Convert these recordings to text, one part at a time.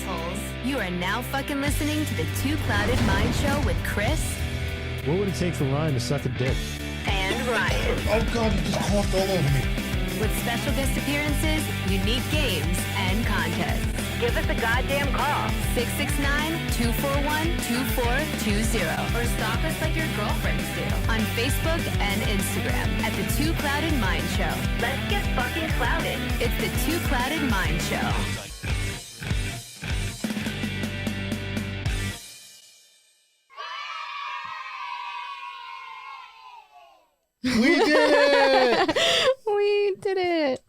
assholes. You are now fucking listening to the Two Clouded Mind Show with Kris. What would it take for Ryan to suck a dick? And Ryan. Oh God, you just coughed all over me. With special guest appearances, unique games, and contests. Give us a goddamn call. 669-241-2420. Or stalk us like your girlfriends do. On Facebook and Instagram at the Two Clouded Mind Show. Let's get fucking clouded. It's the Two Clouded Mind Show. We did it! We did it.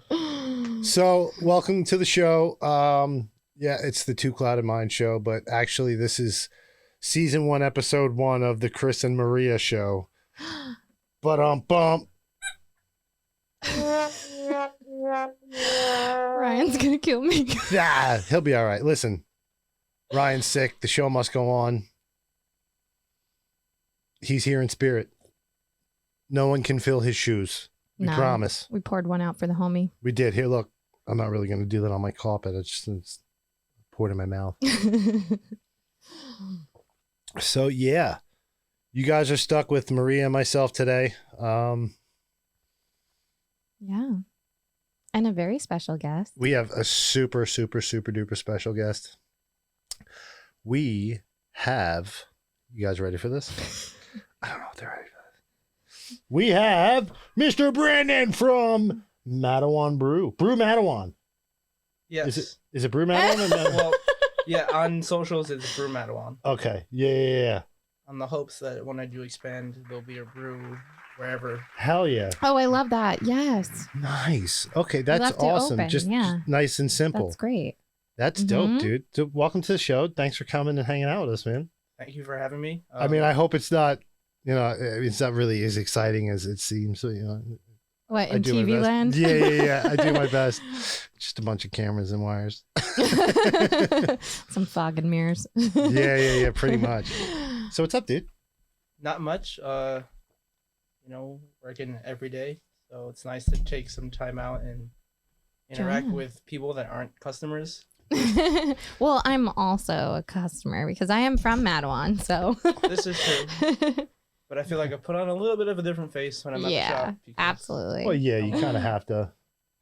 So, welcome to the show. Yeah, it's the Two Clouded Mind Show, but actually this is season 1, episode 1 of the Kris and Maria show. Bump. Ryan's gonna kill me. Yeah, he'll be all right. Listen, Ryan's sick. The show must go on. He's here in spirit. No one can fill his shoes. We promise. We poured one out for the homie. We did. Here, look. I'm not really going to do that on my carpet. It's poured in my mouth. So, yeah. You guys are stuck with Maria and myself today. Yeah. And a very special guest. We have a super duper special guest. We have... You guys ready for this? I don't know if they're ready for this. We have Mr. Brandon from Matawan Brew. Brew Matawan. Yes. Is it Brew Matawan? Well, yeah, on socials it's Brew Matawan. Okay. Yeah. On the hopes that when I do expand, there'll be a brew wherever. Hell yeah. Oh, I love that. Yes. Nice. Okay, that's left it awesome. open, Just yeah. nice and simple. That's great. That's dope, dude. So welcome to the show. Thanks for coming and hanging out with us, man. Thank you for having me. I mean, I hope it's not, it's not really as exciting as it seems. So, What, I in do my TV best. land? Yeah. I do my best. Just a bunch of cameras and wires. Some fog and mirrors. Yeah, pretty much. So what's up, dude? Not much. Working every day. So it's nice to take some time out and interact with people that aren't customers. Well, I'm also a customer because I am from Matawan, so. This is true. But I feel like I put on a little bit of a different face when I'm at the shop. Yeah, absolutely. Well, yeah, you kind of have to.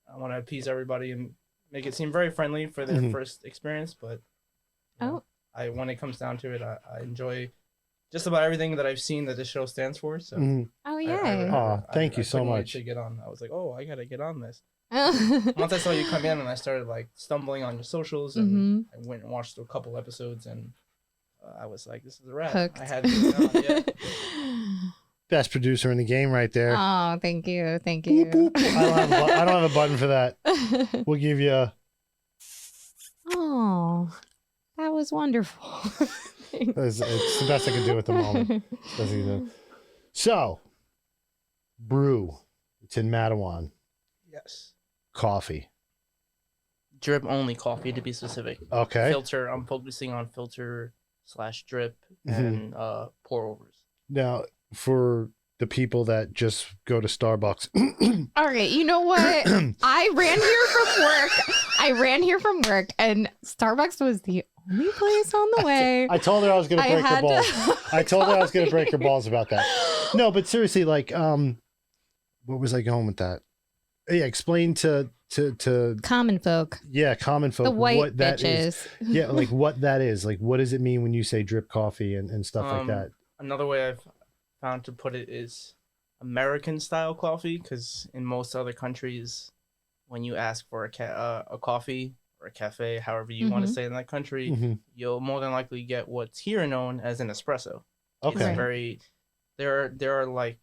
I want to appease everybody and make it seem very friendly for their first experience. But when it comes down to it, I enjoy just about everything that I've seen that this show stands for. So. Oh, yeah. Thank you so couldn't wait much. to get on. I was like, I gotta get on this. Once I saw you come in and I started like stumbling on your socials and I went and watched a couple episodes and I was like, this is a wrap. Hooked. I had to get on. Yeah. Best producer in the game right there. Oh, thank you. Boop, boop. I don't have a button for that. We'll give you Oh, that was wonderful. It's the best I can do at the moment. So, brew. It's in Matawan. Yes. Coffee. Drip only coffee to be specific. Okay. Filter. I'm focusing on filter/drip and pour overs. Oh, Now, for the people that just go to Starbucks. All right, you know what? I ran here from work and Starbucks was the only place on the way. I told her I was going to break her balls. I told her I was going to break her balls about that. No, but seriously, like, what was I going with that? Yeah, explain to common folk. Yeah, common folk. The white what that bitches. is. Yeah, like what that is. Like, what does it mean when you say drip coffee and stuff like that? Another way I've found to put it is American style coffee, because in most other countries, when you ask for a coffee or a cafe, however you want to say it in that country, you'll more than likely get what's here known as an espresso. Okay. It's very there are like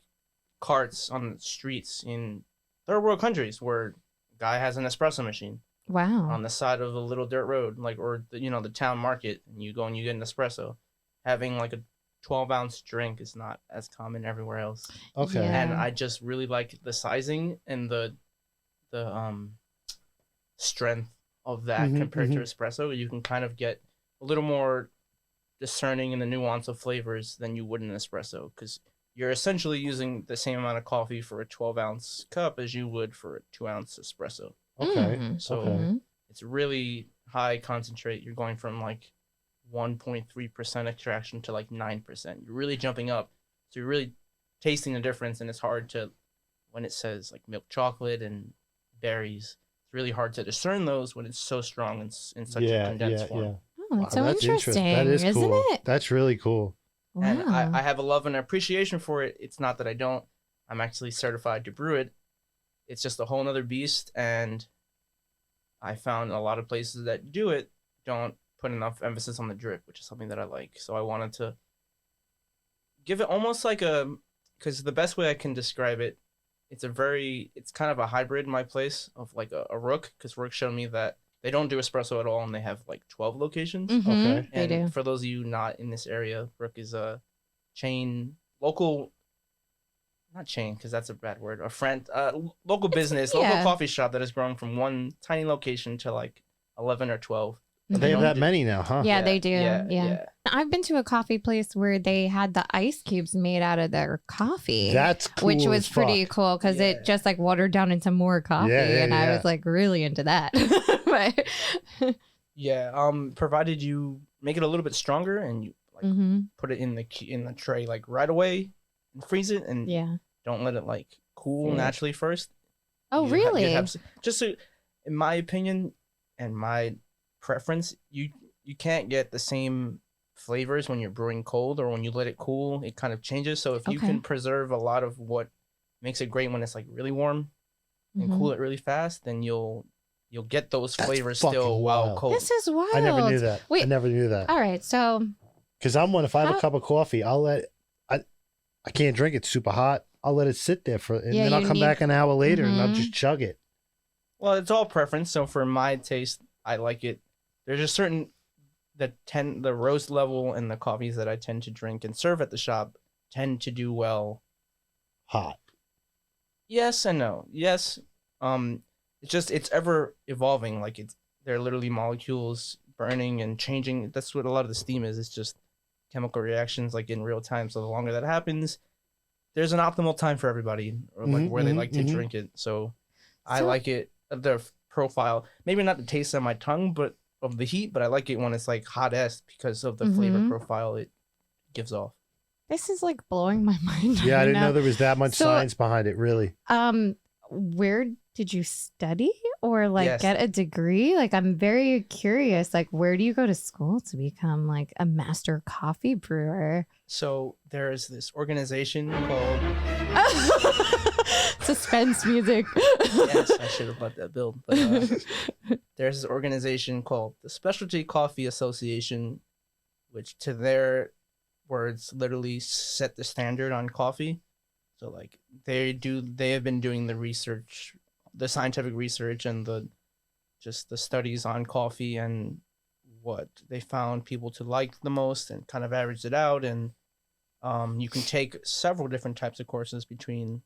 carts on the streets in third world countries where a guy has an espresso machine Wow. on the side of a little dirt road, like, or the town market, and you go and you get an espresso. Having like a 12-ounce drink is not as common everywhere else. Okay. Yeah. And I just really like the sizing and the strength of that compared to espresso. You can kind of get a little more discerning in the nuance of flavors than you would in espresso, because you're essentially using the same amount of coffee for a 12-ounce cup as you would for a 2-ounce espresso. Okay. So Okay. it's really high concentrate, you're going from like 1.3% extraction to like 9%. You're really jumping up. So you're really tasting the difference, and it's hard to, when it says like milk chocolate and berries, it's really hard to discern those when it's so strong and in such a condensed form. Oh, it's so that's interesting, That is isn't cool. it? That's really cool. Wow. And I have a love and appreciation for it. It's not that I don't. I'm actually certified to brew it. It's just a whole nother beast, and I found a lot of places that do it don't put enough emphasis on the drip, which is something that I like. So I wanted to give it almost like a, because the best way I can describe it, it's kind of a hybrid in my place of like a Rook, because Rook showed me that they don't do espresso at all, and they have like 12 locations. Mhm, Okay. they And do. for those of you not in this area, Rook is a chain, local, not chain because that's a bad word, a local business, local yeah. coffee shop that has grown from one tiny location to like 11 or 12. But They have don't that do- many now, huh? Yeah, they do. Yeah. I've been to a coffee place where they had the ice cubes made out of their coffee. That's cool. which was as pretty fuck. cool because Yeah. it just like watered down into more coffee, Yeah, and I yeah. was like really into that. But Yeah. Provided you make it a little bit stronger and you like hmm put it in the tray like right away and freeze it, and yeah. don't let it like cool Yeah. naturally first. Oh, You really? Just so, in my opinion and my preference, you can't get the same flavors when you're brewing cold, or when you let it cool, it kind of changes. So if you Okay. can preserve a lot of what makes it great when it's like really warm and Mhm. cool it really fast, then you'll get those That's flavors fucking still while wild. cold. This is wild. I never knew that. I Wait. never knew that. All right, so Because I'm one. If I have How- a cup of coffee, I can't drink it super hot. I'll let it sit there and Yeah, then I'll you come need- back an hour later and I'll Mhm. just chug it. Well, it's all preference. So for my taste, I like it. There's a certain the roast level and the coffees that I tend to drink and serve at the shop tend to do well. Hot. Yes and no. Yes. It's ever evolving. Like they're literally molecules burning and changing. That's what a lot of the steam is. It's just chemical reactions like in real time. So the longer that happens, there's an optimal time for everybody, or like Mhm, where they mhm, like to mhm. drink it. So I So- like it, the profile, maybe not the taste on my tongue, but of the heat, but I like it when it's like hot-esque because of the flavor Mhm. profile it gives off. this is like blowing my mind. Yeah, I right didn't now. know there was that much So- science behind it, really. Where did you study or like Yes. get a degree? Like, I'm very curious. Like, where do you go to school to become like a master coffee brewer? So there's this organization called, Suspense music. yes, I should have let that build, but there's this organization called the Specialty Coffee Association, which to their words literally set the standard on coffee. So like they have been doing the research, the scientific research, and the studies on coffee and what they found people to like the most, and kind of averaged it out. And you can take several different types of courses between.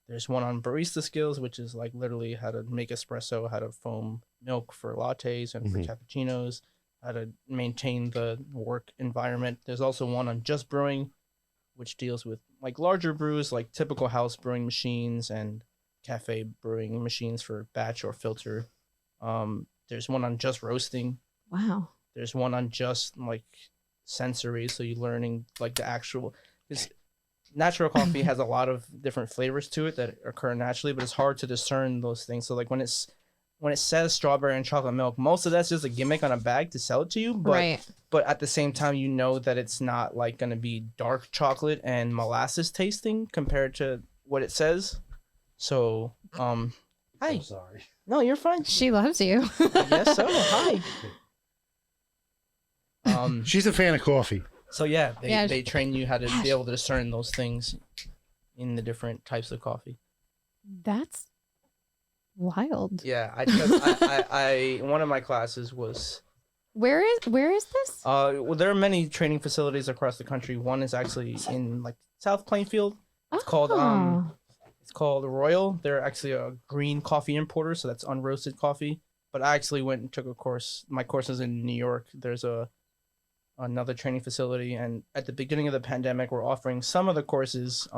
There's one on barista skills, which is like literally how to make espresso, how to foam milk for lattes and for Mhm. cappuccinos, how to maintain the work environment. There's also one on just brewing, which deals with like larger brews, like typical house brewing machines and cafe brewing machines for batch or filter. There's one on just roasting. Wow. There's one on just like sensory, so you're learning like the actual. Because natural coffee has a lot of different flavors to it that occur naturally, but it's hard to discern those things. So like when it says strawberry and chocolate milk, most of that's just a gimmick on a bag to sell it to you. But Right. but at the same time, you know that it's not like going to be dark chocolate and molasses tasting compared to what it says. So hi. I'm sorry. No, you're fine. She loves you. I guess so. Hi. She's a fan of coffee. So yeah, Yeah. they train you how to be able to discern those things in the different types of coffee. That's wild. Yeah, I one of my classes was Where is this? well, there are many training facilities across the country. One is actually in like South Plainfield. It's called Oh. it's called Royal. They're actually a green coffee importer, so that's unroasted coffee. But I actually went and took a course. My course is in New York. There's another training facility, and at the beginning of the pandemic, we're offering some of the courses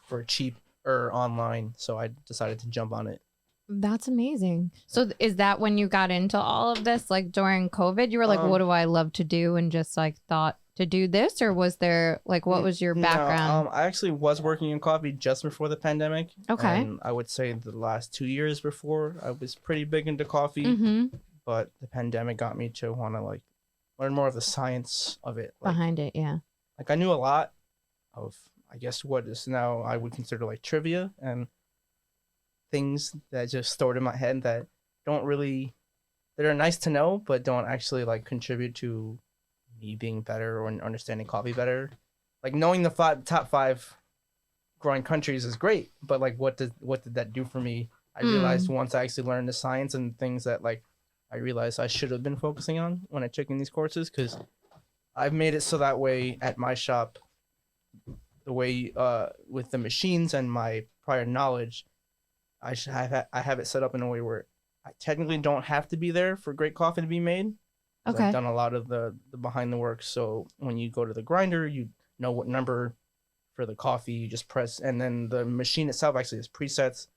for cheap or online. So I decided to jump on it. That's amazing. So is that when you got into all of this, like during COVID, you were like, what do I love to do? And just like thought to do this, or was there like, what was your background? No, I actually was working in coffee just before the pandemic. Okay. And I would say the last 2 years before, I was pretty big into coffee, but the pandemic got me to want to like learn more of the science of it. Like, Behind it. Yeah. like I knew a lot of, I guess, what is now I would consider like trivia and things that just stored in my head that are nice to know, but don't actually like contribute to me being better or understanding coffee better. Like knowing the top 5 growing countries is great, but like what did that do for me? I realized once I actually learned the science and things that like I realized I should have been focusing on when I took in these courses, because I've made it so that way at my shop, the way with the machines and my prior knowledge, I have it set up in a way where I technically don't have to be there for great coffee to be made. Okay. I've done a lot of the behind the work. So when you go to the grinder, you know what number for the coffee you just press, and then the machine itself actually has presets.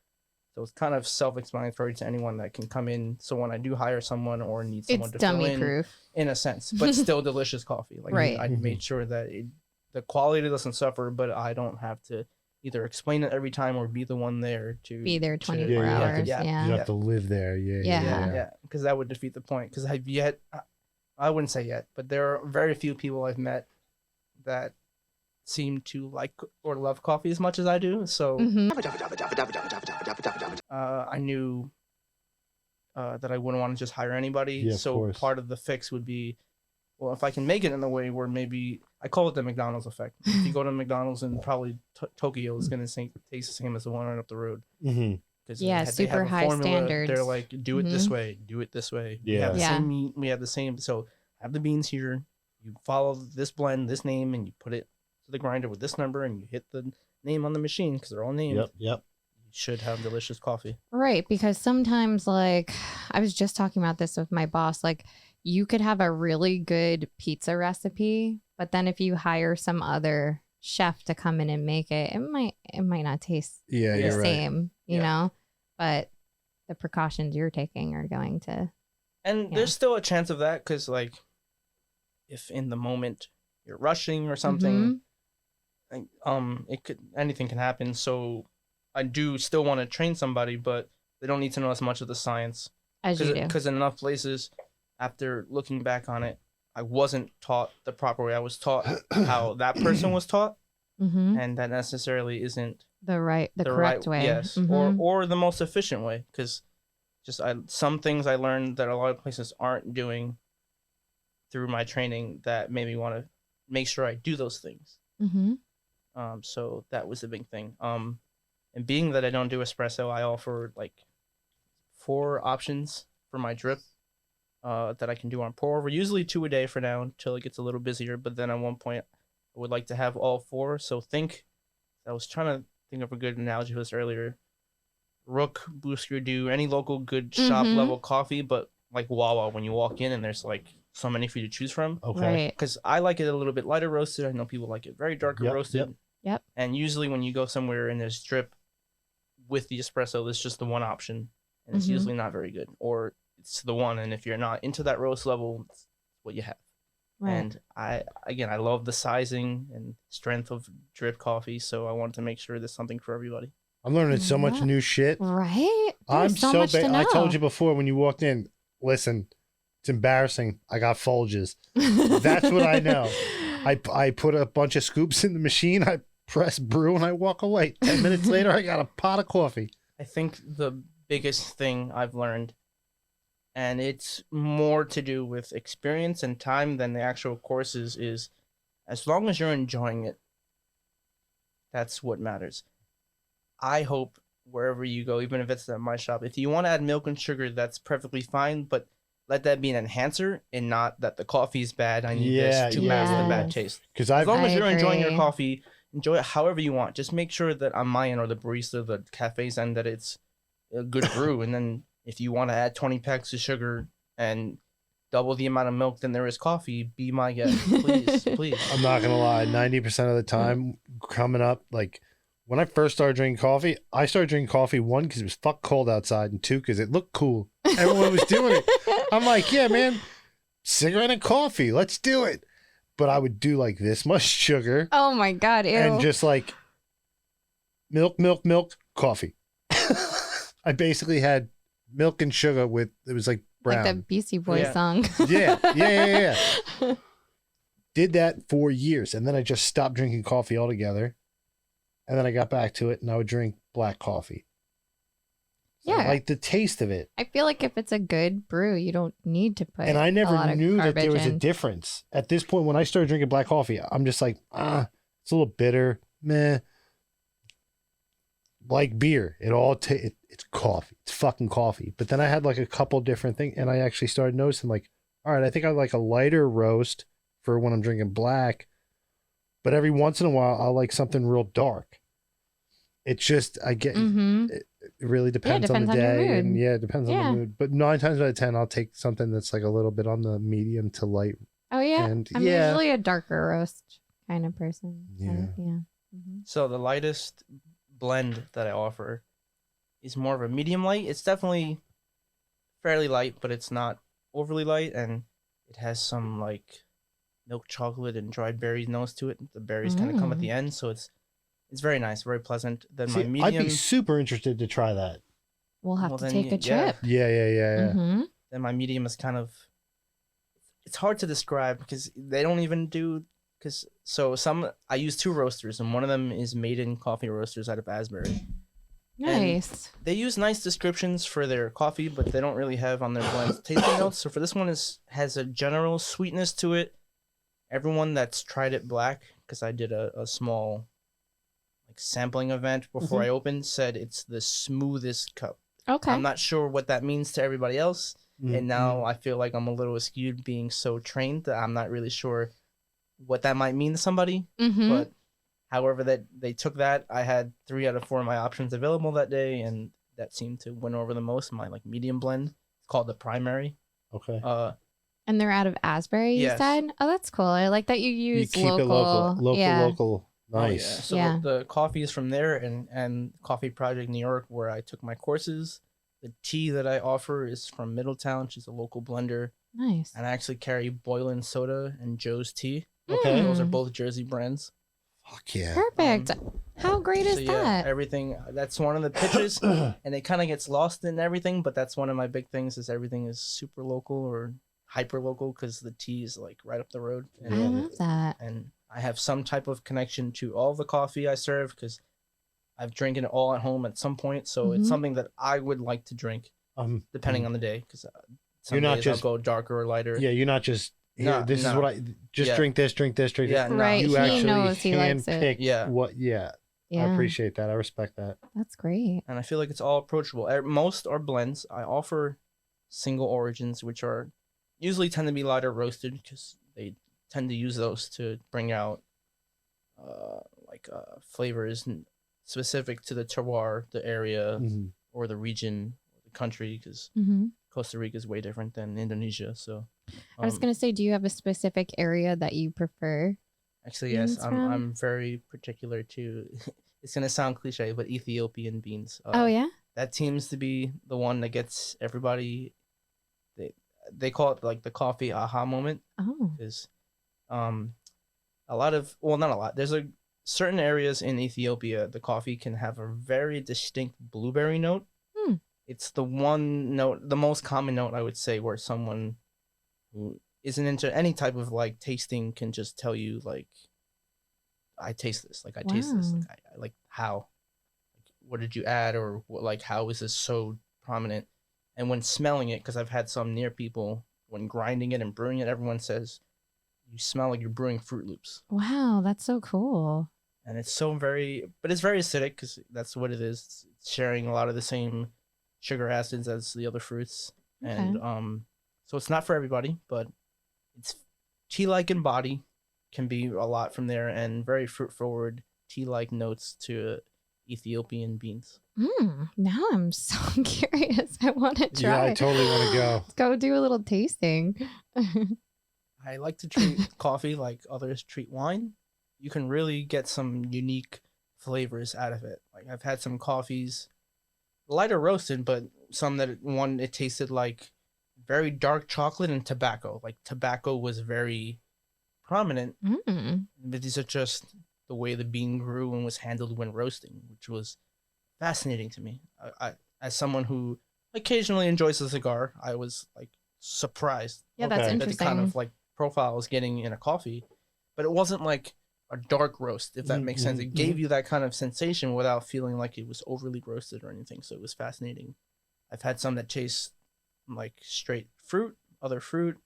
So it's kind of self-explanatory to anyone that can come in. So when I do hire someone or need someone It's to fill dummy proof. in a sense, but still delicious coffee. Like Right. I made sure that the quality doesn't suffer, but I don't have to either explain it every time or be the one there to Be there 24 you have hours. to- Yeah. You have to live there. Yeah. Yeah. because that would defeat the point. Because I wouldn't say yet, but there are very few people I've met that seem to like or love coffee as much as I do. So I knew that I wouldn't want to just hire anybody. Yeah, of so course. part of the fix would be, well, if I can make it in a way where maybe I call it the McDonald's effect. If you go to McDonald's in probably Tokyo, it's gonna taste the same as the one right up the road. Mm-hmm. Because Yeah, super high standards. They're like, do it this way, do it this way. We have the Yeah. same meat, we have the same. So have the beans here. You follow this blend, this name, and you put it to the grinder with this number, and you hit the name on the machine because they're all named. Yep. You should have delicious coffee. Right. Because sometimes, like, I was just talking about this with my boss, like, you could have a really good pizza recipe, but then if you hire some other chef to come in and make it, it might not taste Yeah, the you're right. same, you Yeah. know, but the precautions you're taking are going to, And Yeah. there's still a chance of that because, like, if in the moment you're rushing or something, anything can happen. So I do still want to train somebody, but they don't need to know as much of the science. as you do. Because in enough places, after looking back on it, I wasn't taught the proper way. I was taught how that person was taught, and that necessarily isn't The correct way. Yes, or the most efficient way. Because some things I learned that a lot of places aren't doing through my training that made me want to make sure I do those things. So that was the big thing. And being that I don't do espresso, I offer like 4 options for my drip that I can do on pour over. Usually 2 a day for now until it gets a little busier. But then at one point, I would like to have all 4. So I was trying to think of a good analogy for this earlier. Rook, Booster Do, any local good shop level coffee, but like Wawa when you walk in and there's like so many for you to choose from. Okay. Right. Because I like it a little bit lighter roasted. I know people like it very darker roasted. Yep. And usually when you go somewhere and there's drip with the espresso, there's just the one option. And it's usually not very good. Or it's the one. And if you're not into that roast level, it's what you have. Right. And I love the sizing and strength of drip coffee. So I wanted to make sure there's something for everybody. I'm learning so much What? new shit. Right? I'm There's so so much to bad. know. I told you before when you walked in, listen, it's embarrassing. I got Folges. That's what I know. I put a bunch of scoops in the machine. I press brew and I walk away. 10 minutes later, I got a pot of coffee. I think the biggest thing I've learned, and it's more to do with experience and time than the actual courses, is as long as you're enjoying it, that's what matters. I hope wherever you go, even if it's at my shop, if you want to add milk and sugar, that's perfectly fine, but let that be an enhancer and not that the coffee is bad. I need this to mask the bad Yes. taste. Because As I've long as you're enjoying your agree. coffee, enjoy it however you want. Just make sure that on my end or the barista, the cafe's end, that it's a good brew. And then if you want to add 20 packs of sugar and double the amount of milk than there is coffee, be my guest. Please, please. I'm not gonna lie, 90% of the time coming up, like when I first started drinking coffee, I started drinking coffee, one, because it was fuck cold outside, and two, because it looked cool. Everyone was doing it. I'm like, yeah, man, cigarette and coffee, let's do it. But I would do like this much sugar Oh my God. Ew. and just like milk, coffee. I basically had milk and sugar with, it was like brown. Like the Beastie Boys Yeah. song. Yeah. Did that for years, and then I just stopped drinking coffee altogether. And then I got back to it, and I would drink black coffee. So I Yeah. like the taste of it. I feel like if it's a good brew, you don't need to put And I a never lot of knew that there garbage was a in. difference. At this point, when I started drinking black coffee, I'm just like, it's a little bitter, meh. Like beer, it's coffee. It's fucking coffee. But then I had like a couple different things, and I actually started noticing, like, all right, I think I like a lighter roast for when I'm drinking black. But every once in a while, I like something real dark. It's just, I get, Mhm. it really depends, depends on the on your day. mood. And yeah, it depends on Yeah. the mood. But 9 times out of 10, I'll take something that's like a little bit on the medium to light. Oh yeah. And I'm yeah. usually a darker roast kind of person. So, Yeah. yeah. Mhm. So the lightest blend that I offer is more of a medium light. It's definitely fairly light, but it's not overly light, and it has some like milk chocolate and dried berries notes to it. The berries kind of come at the end, so it's very nice, very pleasant. Then See, my medium, I'd be super interested to try that. We'll have Well, to then take a yeah. trip. Yeah. Mhm. then my medium is kind of, it's hard to describe because they don't even do, because so some, I use 2 roasters, and one of them is Made in Coffee Roasters out of Asbury. Nice. They use nice descriptions for their coffee, but they don't really have on their blends tasting notes. So for this one, has a general sweetness to it. Everyone that's tried it black, because I did a small like sampling event before I opened, said it's the smoothest cup. Okay. I'm not sure what that means to everybody else, Mm-hmm. and now I feel like I'm a little skewed being so trained that I'm not really sure what that might mean to somebody. Mhm. But however that they took that, I had 3 out of 4 of my options available that day, and that seemed to win over the most. My like medium blend, it's called the primary. Okay. And they're out of Asbury, you Yes. said? Oh, that's cool. I like that you You use keep it local. Yeah. Local. Nice. Oh, yeah. So Yeah. the coffee is from there, and Coffee Project New York, where I took my courses. The tea that I offer is from Middletown. She's a local blender, Nice. and I actually carry Boylan Soda and Joe's Tea. Okay. Those are Mm. both Jersey brands. Fuck yeah. Perfect. How great is So yeah, that? everything. That's one of the pitches, and it kind of gets lost in everything. But that's one of my big things: is everything is super local or hyper local, because the tea is like right up the road, I love that. and I have some type of connection to all the coffee I serve because I've drinking it all at home at some point. So Mhm. it's something that I would like to drink, depending on the day. Because some You're not days just- I'll go darker or lighter. Yeah, you're not just here, No, this is no. what I just Yeah. drink this, drink this, drink Yeah, this. no. Right. You He actually knows he likes it. handpick Yeah. what I Yeah. appreciate that. I respect that. That's great. And I feel like it's all approachable. Most are blends. I offer single origins, which are usually tend to be lighter roasted because they tend to use those to bring out flavors specific to the terroir, the area, Mhm. or the region, or the country. Because Hmm. Costa Rica is way different than Indonesia. So I was going to say, do you have a specific area that you prefer? actually, yes, beans from? I'm very particular to. It's gonna sound cliche, but Ethiopian beans. Oh, yeah? That seems to be the one that gets everybody. They call it like the coffee aha moment, Oh. because a lot of, well, not a lot, there's certain areas in Ethiopia the coffee can have a very distinct blueberry note. Hmm. It's the one note, the most common note, I would say, where someone who isn't into any type of like tasting can just tell you like, I taste this, like I taste this, Wow. like I like how, like, what did you add, or what, like how is this so prominent? And when smelling it, because I've had some near people, when grinding it and brewing it, everyone says you smell like you're brewing Fruit Loops, Wow, that's so cool. and it's so but it's very acidic because that's what it is. It's sharing a lot of the same sugar acids as the other fruits, and so it's not for everybody, but it's tea-like in body, can be a lot from there, and very fruit-forward tea-like notes to Ethiopian beans. Now I'm so curious. I want to try. Yeah, I totally want to go. Let's go do a little tasting. I like to treat coffee like others treat wine. You can really get some unique flavors out of it. Like I've had some coffees, lighter roasted, but some that it tasted like very dark chocolate and tobacco. Like tobacco was very prominent. But these are just the way the bean grew and was handled when roasting, which was fascinating to me. I as someone who occasionally enjoys a cigar, I was like surprised. Yeah, that's Okay. That the interesting. kind of like profile I was getting in a coffee, but it wasn't like a dark roast, if that makes sense. It gave you that kind of sensation without feeling like it was overly roasted or anything. So it was fascinating. I've had some that taste like straight fruit, other fruit.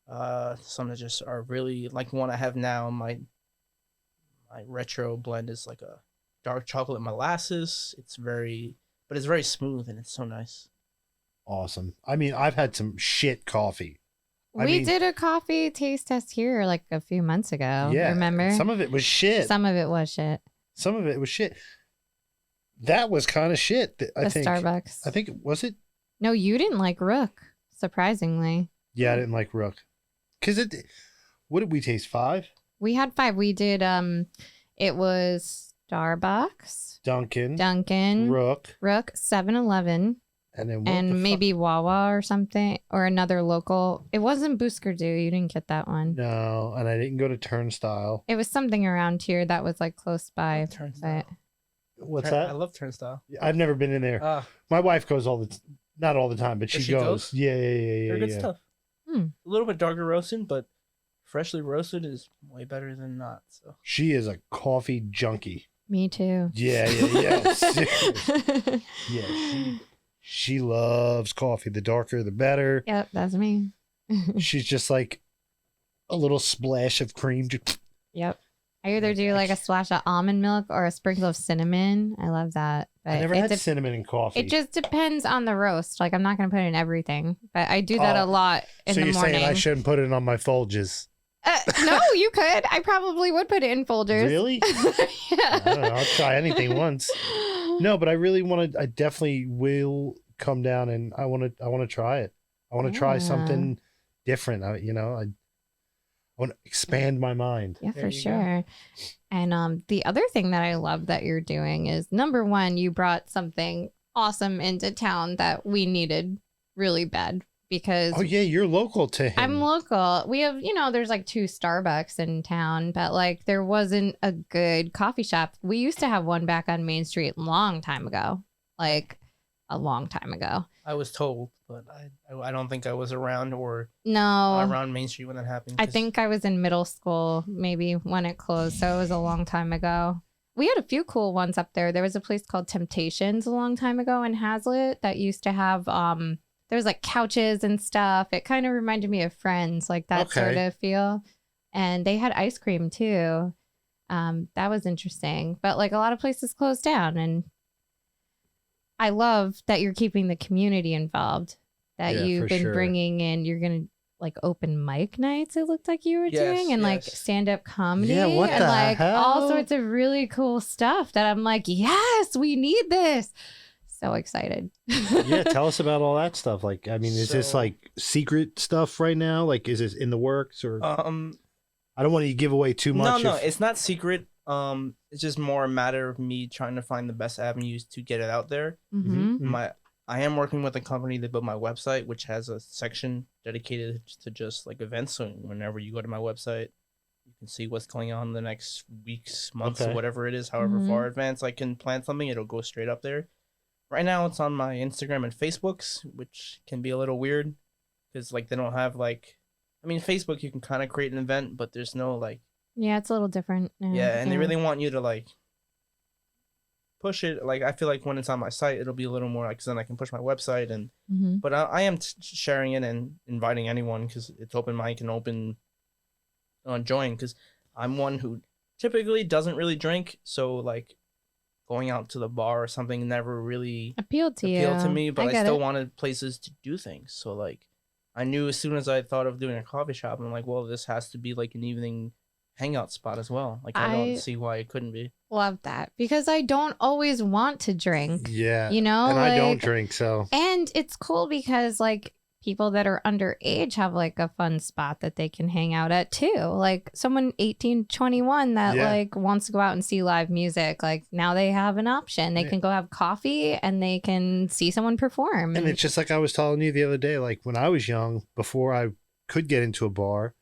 Some that just are really like one I have now. My retro blend is like a dark chocolate molasses. It's very smooth and it's so nice. Awesome. I mean, I've had some shit coffee. We did a coffee taste test here like a few months ago. Yeah. Remember? Some of it was shit. Some of it was shit. Some of it was shit. That was kind of shit. I think Starbucks. I think was it? No, you didn't like Rook, surprisingly. Yeah, I didn't like Rook. Cause what did we taste? 5? We had 5. We did it was Starbucks, Dunkin', Rook, 7-Eleven, and then what the and fuck? maybe Wawa or something, or another local. It wasn't Booskaroo. You didn't get that one. No, and I didn't go to Turnstile. It was something around here that was like close by. Turnstile. What's I that? love Turnstile. I've never been in there. My wife goes not all the time, but Does she she goes. goes? Yeah. They're good stuff. Hmm. A little bit darker roasted, but freshly roasted is way better than not. So She is a coffee junkie. Me too. Yeah. Seriously. Yeah, she loves coffee. The darker, the better. Yep, that's me. She's just like a little splash of cream. Yep. I either do like a splash of almond milk or a sprinkle of cinnamon. I love that. But I never it had dep- cinnamon in coffee. It just depends on the roast. Like I'm not going to put it in everything, but I do that Oh, a lot in so the you're morning. saying I shouldn't put it on my Folges? No, you could. I probably would put it in Folgers. Really? I don't know. I'll try anything once. No, but I really want to. I definitely will come down and I want to try it. I want to try Yeah. something different. I want to expand my mind. Yeah, There for you go. sure. And the other thing that I love that you're doing is number one, you brought something awesome into town that we needed really bad because Oh yeah, you're local to him. I'm local. We have, there's like 2 Starbucks in town, but like there wasn't a good coffee shop. We used to have one back on Main Street a long time ago. Like a long time ago. I was told, but I don't think I was around or No. around Main Street when that happened. I 'cause think I was in middle school maybe when it closed, so it was a long time ago. We had a few cool ones up there. There was a place called Temptations a long time ago in Hazlitt that used to have there was like couches and stuff. It kind of reminded me of Friends, like that sort Okay. of feel. And they had ice cream too. That was interesting. But like a lot of places closed down, and I love that you're keeping the community involved. That Yeah, you've for been sure. bringing in. You're gonna like open mic nights. It looked like you were Yes, doing, and like yes. stand up comedy. Yeah, what and the like all hell? sorts of really cool stuff. That I'm like, yes, we need this. So excited. Yeah, tell us about all that stuff. Like, I mean, is this So- like secret stuff right now? Like, is this in the works or? I don't want to give away too much. No, if- it's not secret. It's just more a matter of me trying to find the best avenues to get it out there. Mm-hmm. I am working with a company that built my website, which has a section dedicated to just like events. So whenever you go to my website, you can see what's going on the next weeks, months, Okay. or whatever it is. However Mhm. far advanced I can plan something, it'll go straight up there. Right now, it's on my Instagram and Facebooks, which can be a little weird because like they don't have like, I mean, Facebook you can kind of create an event, but there's no like. Yeah, it's a little different. Yeah, and they really want you to like push it. Like I feel like when it's on my site, it'll be a little more like 'cause then I can push my website and. Mm-hmm. But I am sharing it and inviting anyone because it's open mic and open join because I'm one who typically doesn't really drink. So like going out to the bar or something never really Appealed to you. appealed to me. But I get still it. wanted places to do things. So like I knew as soon as I thought of doing a coffee shop, I'm like, well, this has to be like an evening hangout spot as well. Like I I- don't see why it couldn't be. Love that because I don't always want to drink. yeah, You know, and I don't like- drink, so And it's cool because like people that are underage have like a fun spot that they can hang out at too. Like someone 18, 21 that like wants to go out and see live music. Like now they have an option. They can go have coffee and they can see someone perform. And it's just like I was telling you the other day, like when I was young, before I could get into a bar,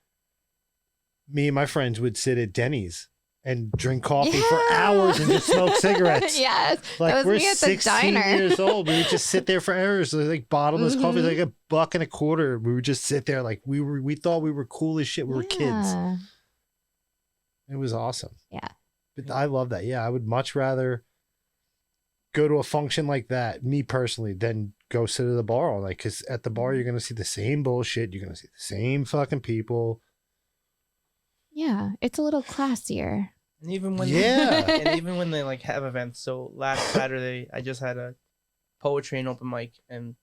me and my friends would sit at Denny's and drink coffee for hours and just smoke cigarettes. Yes. Like that was we're me at the 16 diner. years old. We would just sit there for hours. Like bottomless coffee, like $1.25. We would just sit there like we thought we were cool as shit. We were kids. It was awesome. Yeah. But I love that. Yeah, I would much rather go to a function like that, me personally, than go sit at the bar all night. Because at the bar, you're going to see the same bullshit. You're going to see the same fucking people. Yeah, it's a little classier. And even when they like have events. So last Saturday, I just had a poetry and open mic, and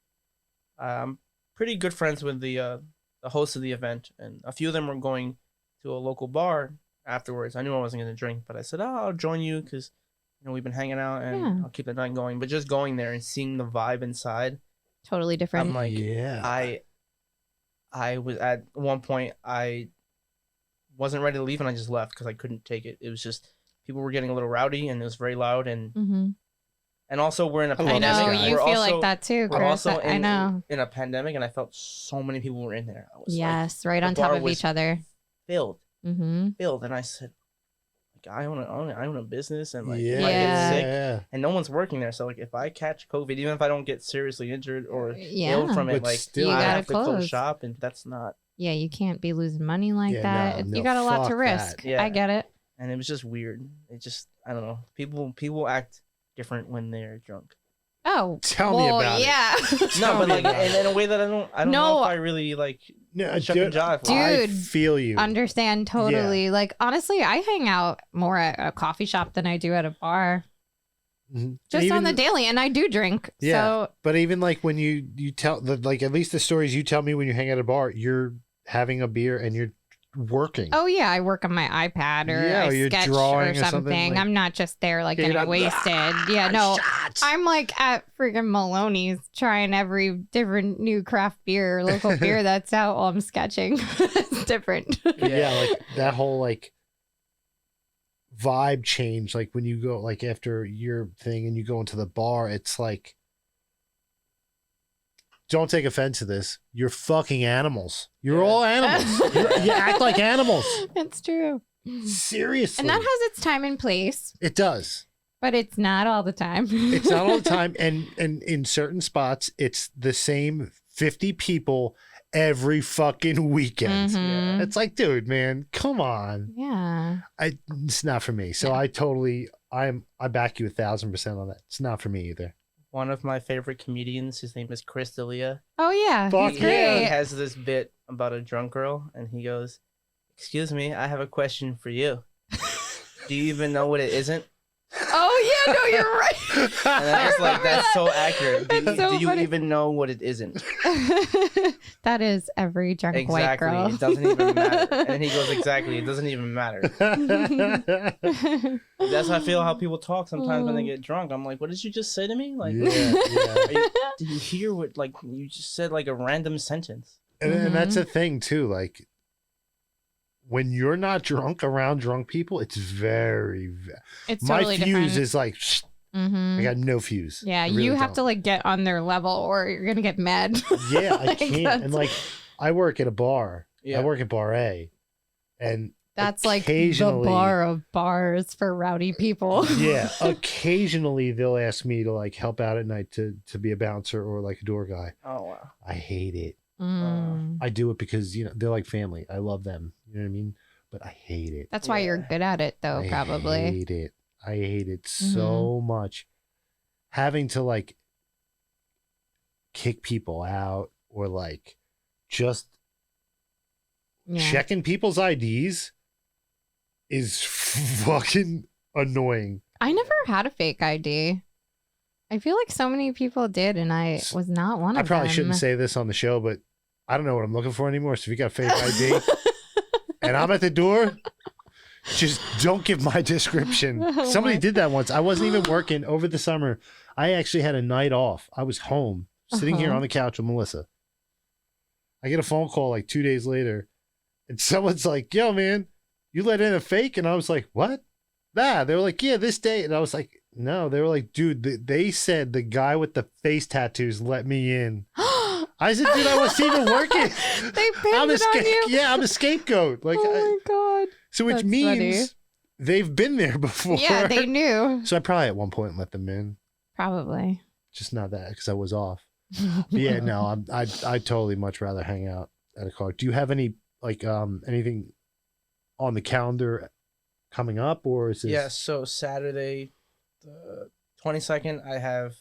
I'm pretty good friends with the host of the event, and a few of them were going to a local bar afterwards. I knew I wasn't going to drink, but I said, "Oh, I'll join you because we've been hanging out, and I'll keep the night going." But just going there and seeing the vibe inside, totally different. I'm like, I was at one point I wasn't ready to leave, and I just left because I couldn't take it. It was just people were getting a little rowdy, and it was very loud, and also we're in a pandemic. I know you feel like that too, Kris. We're also I know in a pandemic, and I felt so many people were in there. I was right on top of each other, filled, and I said, like, I own a business, and like if I get sick, and no one's working there, so like if I catch COVID, even if I don't get seriously injured or ill from it, but like still, I gotta have to close close shop, and that's not. Yeah, you can't be losing money like that. No, You got a lot to fuck risk. that. Yeah. I get it. And it was just weird. It just, I don't know. People act different when they're drunk. Oh, Tell me about it. yeah. No, but like in a way that I don't know if I really like No, chuck and jive. Dude, I feel you. Understand totally. Like honestly, I hang out more at a coffee shop than I do at a bar. Just on the daily, and I do drink. Yeah, so. but even like when you tell like at least the stories you tell me when you hang at a bar, you're having a beer and you're working. Oh yeah, I work on my iPad or I you're sketch drawing or something. like, I'm not just there like you're getting not, wasted. Yeah, no. shots. I'm like at freaking Maloney's trying every different new craft beer, local beer that's out while I'm sketching. It's different. Yeah, like that whole like vibe change. Like when you go like after your thing and you go into the bar, it's like, don't take offense to this. You're fucking animals. You're all animals. You act like animals. It's true. Seriously. And that has its time and place, It does. but it's not all the time. It's not all the time. And in certain spots, it's the same 50 people every fucking weekend. Mhm. It's like, dude, man, come on. Yeah. It's not for me. So I back you 1,000% on that. It's not for me either. One of my favorite comedians, his name is Chris D'Elia. Oh yeah. Fuck He's He great. has this bit about a drunk girl, and he goes, "Excuse me, I have a question for you. Do you even know what it isn't?" Oh yeah, no, you're right. And I was like, that's so accurate. That's so Do you funny. even know what it isn't? That is every drunk white Exactly. girl. It doesn't even matter. And then he goes, exactly. It doesn't even matter. That's how I feel how people talk sometimes when they get drunk. I'm like, what did you just say to me? Like, did you hear what, like, you just said like a random sentence? And that's the thing too. Like when you're not drunk around drunk people, it's It's my totally fuse different. is like, I got no fuse. Yeah, I really you have don't. to like get on their level or you're gonna get mad. Yeah, I Like, can't. that's- And like, I work at a bar. Yeah. I work at Bar A, and That's like the occasionally- bar of bars for rowdy people. yeah, occasionally they'll ask me to like help out at night to be a bouncer or like a door guy. Oh, wow. I hate it. Mm. I do it because they're like family. I love them. You know what I mean? But I hate it. That's why you're good at it though, I probably. hate it. I hate it so much. Having to like kick people out or like just Yeah. checking people's IDs is fucking annoying. I never had a fake ID. I feel like so many people did, and I was not one of I them. probably shouldn't say this on the show, but I don't know what I'm looking for anymore. So if you got a fake ID and I'm at the door, just don't give my description. Oh Somebody my- did that once. I wasn't even working over the summer. I actually had a night off. I was home, sitting here Uh-huh. on the couch with Melissa. I get a phone call like 2 days later, and someone's like, "Yo, man, you let in a fake?" And I was like, "What?" Nah, they were like, "Yeah, this day." And I was like, "No." They were like, "Dude, they said the guy with the face tattoos let me in." I said, "Dude, I wasn't even working." They pinned it on you. Yeah, I'm a scapegoat. Like, Oh my god. so which That's means funny. they've been there before. Yeah, they knew. So I probably at one point let them in. Probably. Just not that because I was off. But yeah, no, I totally much rather hang out at a car. Do you have any like anything on the calendar coming up, or is this? Yeah, so Saturday, the 22nd, I have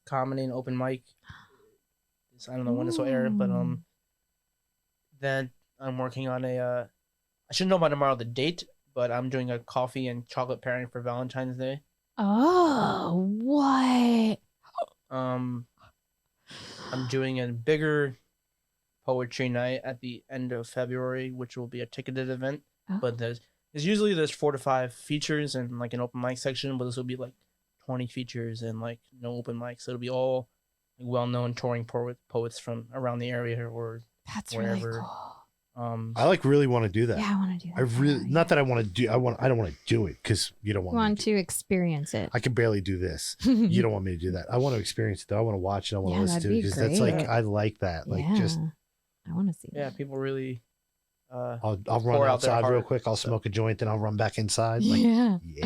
comedy and open mic. I don't know when this will air, but then I'm working on I should know by tomorrow the date, but I'm doing a coffee and chocolate pairing for Valentine's Day. Oh, what? I'm doing a bigger poetry night at the end of February, which will be a ticketed event. Oh. But there's usually 4 to 5 features and like an open mic section, but this will be like 20 features and like no open mic, so it'll be all well-known touring poets from around the area or That's wherever. really cool. I like really want to do that. Yeah, I want to do that. I really not that I want to do. I don't want to do it because you don't want. want me to experience it. I can barely do this. You don't want me to do that. I want to experience it though. I want to watch it. I want to Yeah, listen to that'd it be because that's like great. I like that. Like just I want to see Yeah, that. people really. I'll run pour out their outside real heart, quick. I'll so. smoke a joint, then I'll run back inside. Like, Yeah. yeah.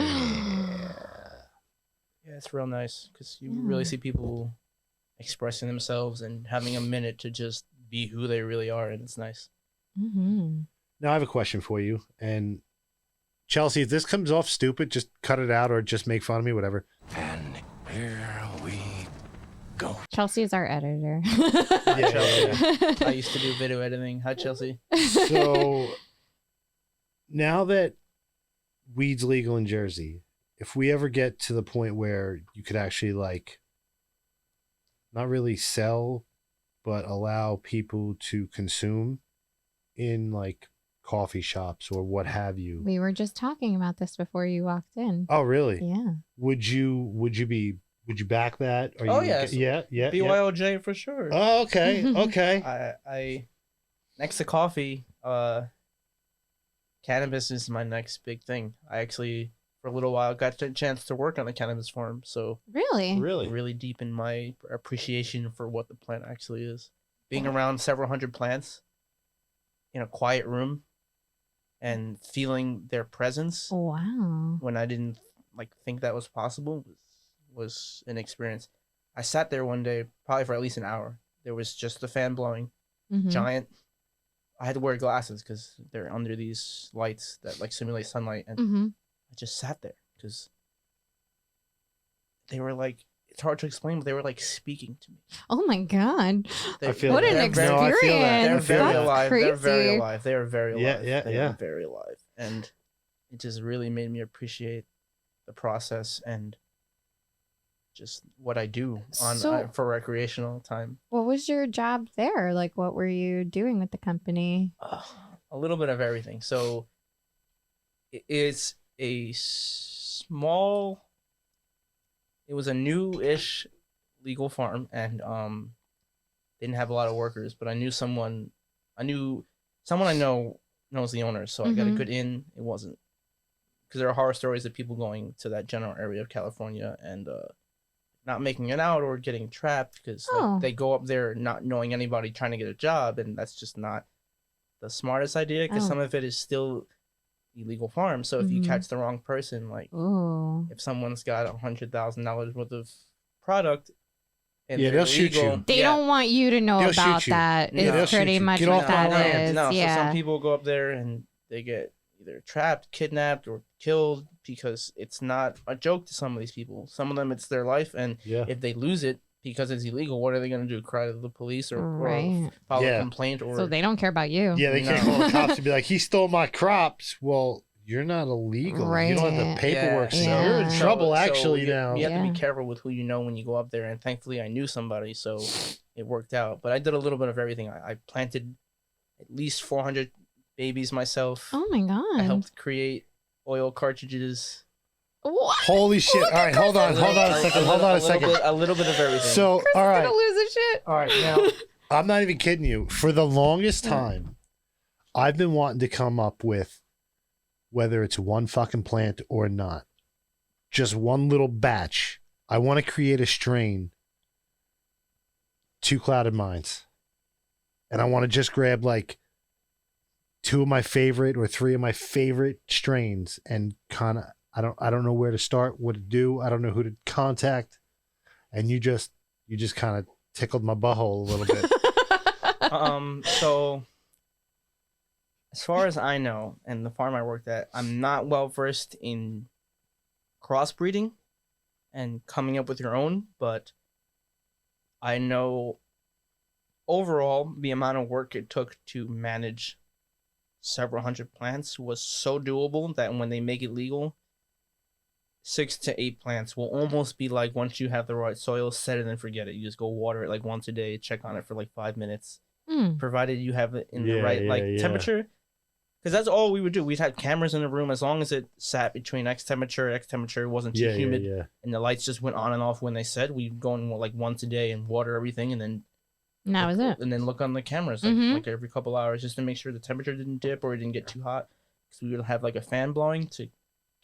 Yeah, it's real nice because you Yeah. really see people expressing themselves and having a minute to just be who they really are, and it's nice. Mm-hmm. Now I have a question for you. And Chelsea, if this comes off stupid, just cut it out or just make fun of me, whatever. And here we go. Chelsea is our editor. Yeah, Chelsea. I used to do video editing. Hi, Chelsea. So now that weed's legal in Jersey, if we ever get to the point where you could actually like not really sell, but allow people to consume in like coffee shops or what have you. We were just talking about this before you walked in. Oh, really? Yeah. Would you back that? Or Oh, you, yes. yeah. BYOJ for sure. Oh, okay. Okay. I next to coffee, cannabis is my next big thing. I actually, for a little while, got a chance to work on a cannabis farm, so Really? really deepen my appreciation for what the plant actually is. Being around several hundred plants in a quiet room and feeling their presence Wow. when I didn't like think that was possible was an experience. I sat there one day, probably for at least an hour. There was just the fan blowing, Mhm. giant. I had to wear glasses because they're under these lights that like simulate sunlight, and Mhm. I just sat there because they were like, it's hard to explain, but they were like speaking to me. Oh my god. They, I feel What that. an they're No, I experience. feel that. They're I feel very that. alive. They're very Crazy. alive. They are very alive. Yeah, They yeah. are very alive, and it just really made me appreciate the process and just what I do on So- for recreational time. What was your job there? Like, what were you doing with the company? A little bit of everything. So it's a small. It was a new-ish legal farm, and didn't have a lot of workers. But I knew someone. I know knows the owner, so I got a Mhm. good in. It wasn't because there are horror stories of people going to that general area of California and not making it out or getting trapped because Oh. they go up there not knowing anybody trying to get a job, and that's just not the smartest idea because Oh. some of it is still illegal farm. So if you Mhm. catch the wrong person, like Oh. if someone's got $100,000 worth of product and Yeah, they're they'll shoot you. illegal- They yeah. don't want you to know They'll about shoot you. that. Yeah, Is they'll shoot pretty you. much Get what off my that land. is. No, so Yeah. some people go up there and they get either trapped, kidnapped, or killed because it's not a joke to some of these people. Some of them, it's their life, and Yeah. if they lose it because it's illegal, what are they going to do? Cry to the police or Right. file Yeah. a complaint? Or So they don't care about you. Yeah, they can't No. call the cops and be like, he stole my crops. Well, you're not illegal. You don't have Right. the paperwork, so Yeah. you're in So- trouble So actually you, now. You have to Yeah. be careful with who you know when you go up there, and thankfully I knew somebody, so it worked out. But I did a little bit of everything. I planted at least 400 babies myself. Oh my god. I helped create oil cartridges. What? Holy shit. All right, hold on a second. A little bit of everything. So, all right. Gonna lose his shit. All right, now I'm not even kidding you. For the longest time, I've been wanting to come up with, whether it's one fucking plant or not, just one little batch. I want to create a strain, Two Clouded Minds. And I want to just grab like 2 of my favorite or 3 of my favorite strains and kind of, I don't know where to start, what to do. I don't know who to contact. And you just kind of tickled my butthole a little bit. So as far as I know, and the farm I worked at, I'm not well versed in crossbreeding and coming up with your own, but I know overall the amount of work it took to manage several hundred plants was so doable that when they make it legal, 6 to 8 plants will almost be like, once you have the right soil, set it and forget it. You just go water it like once a day, check on it for like 5 minutes, provided you have it in the right temperature. Because that's all we would do. We'd have cameras in the room as long as it sat between X temperature, wasn't too humid, and the lights just went on and off when they said. We'd go in like once a day and water everything, and then that was it. And then look on the cameras like every couple hours just to make sure the temperature didn't dip or it didn't get too hot. Because we would have like a fan blowing to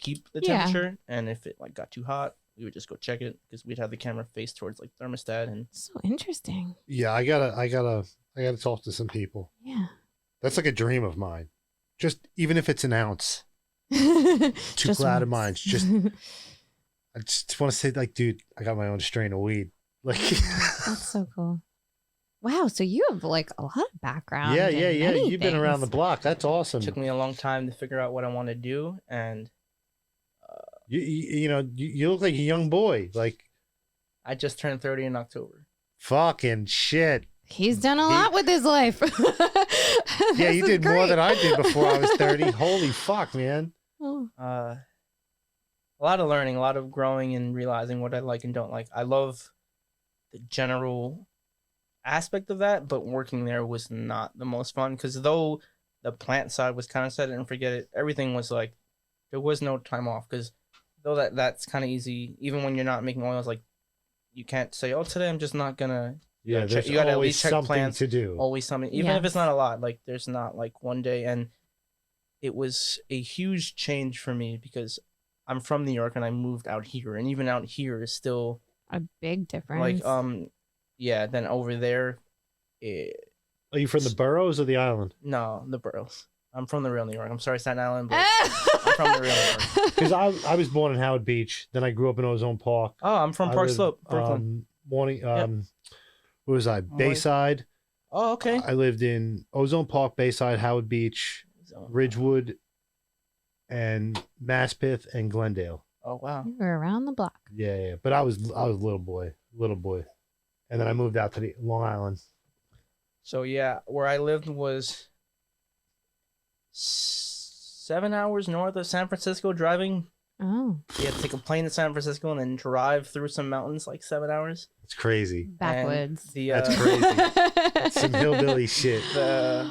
keep the temperature, and if it like got too hot, we would just go check it because we'd have the camera faced towards like thermostat. And so interesting. Yeah, I gotta talk to some people. Yeah, that's like a dream of mine. Just even if it's an ounce, Two Clouded Minds. Just I just want to say, like, dude, I got my own strain of weed. Like, that's so cool. Wow, so you have like a lot of background. Yeah. You've been around the block. That's awesome. It took me a long time to figure out what I want to do, and you look like a young boy. Like, I just turned 30 in October. Fucking shit. He's done a lot with his life. Yeah, you did more than I did before I was 30. Holy fuck, man. Oh. A lot of learning, a lot of growing and realizing what I like and don't like. I love the general aspect of that, but working there was not the most fun because though the plant side was kind of set it and forget it, everything was like, there was no time off because though that's kind of easy, even when you're not making oils, like you can't say, oh, today I'm just not gonna. Yeah, you gotta at least check something plants to do. Always something, even if it's not a lot. Like there's not like one day, and it was a huge change for me because I'm from New York and I moved out here, and even out here is still a big difference. Like yeah. Then over there, are you from the boroughs or the island? No, the boroughs. I'm from the real New York. I'm sorry, Staten Island, but I'm from the real New York. Because I was born in Howard Beach, then I grew up in Ozone Park. Oh, I'm from Park Slope, Brooklyn. Where was I? Bayside. Oh, okay. I lived in Ozone Park, Bayside, Howard Beach, Ridgewood, and Maspeth and Glendale. Oh wow. You were around the block. Yeah. But I was a little boy, and then I moved out to the Long Island. So yeah, where I lived was 7 hours north of San Francisco driving. Oh. You had to take a plane to San Francisco and then drive through some mountains like 7 hours. It's crazy. Backwoods. That's crazy. Some hillbilly shit. The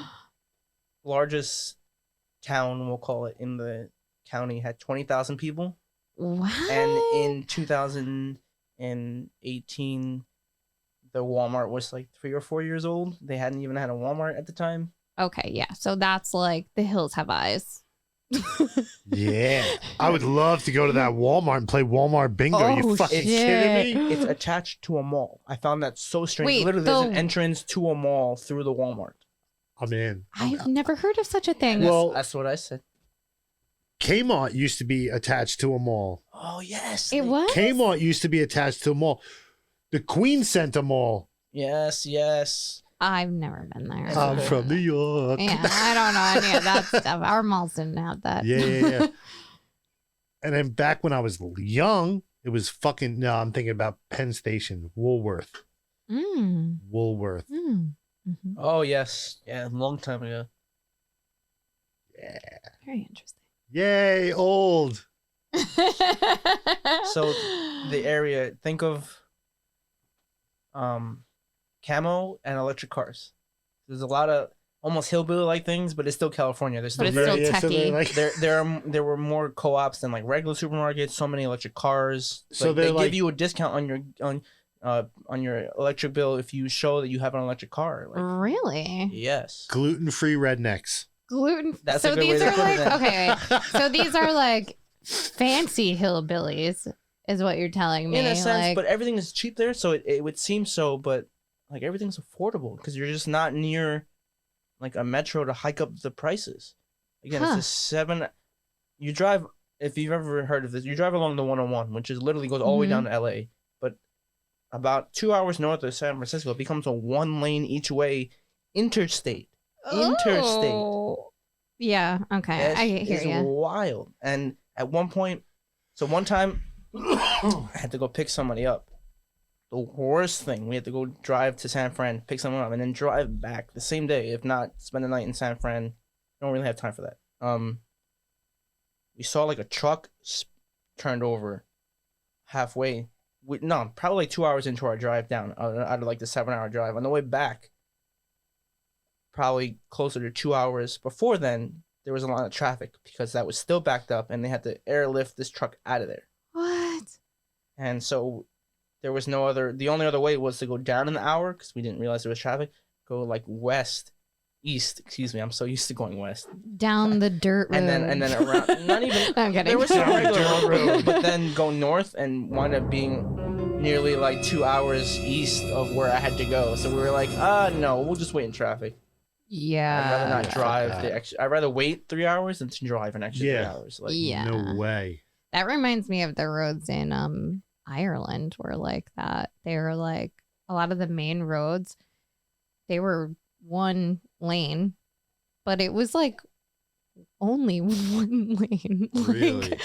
largest town, we'll call it, in the county had 20,000 people. What? And in 2018, the Walmart was like 3 or 4 years old. They hadn't even had a Walmart at the time. Okay, yeah. So that's like the hills have eyes. Yeah, I would love to go to that Walmart and play Walmart bingo. Oh, you fucking kidding me? It's attached to a mall. I found that so strange. Wait, literally, there's an entrance to a mall through the Walmart. I'm in. I've never heard of such a thing. Well, that's what I said. Kmart used to be attached to a mall. Oh yes, it was. Kmart used to be attached to a mall. The Queen Center Mall. Yes. I've never been there. I'm from New York. Yeah, I don't know any of that stuff. Our malls didn't have that. Yeah. And then back when I was young, it was fucking. No, I'm thinking about Penn Station, Woolworth. Woolworth. Mm-hmm. Oh yes, yeah, a long time ago. Yeah. Very interesting. Yay, old. So the area, think of camo and electric cars. There's a lot of almost hillbilly like things, but it's still California. There's still but it's still techie. There were more co-ops than like regular supermarkets. So many electric cars. So they give you a discount on on your electric bill if you show that you have an electric car. Like, Really? yes. Gluten-free rednecks. Gluten. That's so a good way these to are put it like then. okay. So these are like fancy hillbillies, is what you're telling me. In a sense, like, but everything is cheap there, so it would seem so, but like everything's affordable because you're just not near like a metro to hike up the prices. Again, Huh. it's a 7. You drive, if you've ever heard of this, you drive along the 101, which is literally goes all the way down to LA, but about 2 hours north of San Francisco, it becomes a 1-lane each way interstate. oh. Yeah. Okay. I hear It's you. wild. And at one point, so one time, I had to go pick somebody up. The worst thing, we had to go drive to San Fran, pick someone up, and then drive back the same day. If not, spend the night in San Fran. Don't really have time for that. We saw like a truck turned over halfway. Probably like 2 hours into our drive down out of like the 7-hour drive. On the way back, probably closer to 2 hours before then, there was a lot of traffic because that was still backed up, and they had to airlift this truck out of there. What? And so there was no other. The only other way was to go down an hour because we didn't realize there was traffic. Go like east. Excuse me. I'm so used to going west. Down the dirt road. And then around. Not even. I'm kidding. There was some regular road, but then go north and wind up being nearly like 2 hours east of where I had to go. So we were like, no, we'll just wait in traffic. Yeah. I'd rather not drive that. the extra. I'd rather wait 3 hours than to drive an extra 3 hours. Like, Yeah. No way. That reminds me of the roads in Ireland were like that. They were like a lot of the main roads, they were 1 lane, but it was like only 1 lane. Like, Really?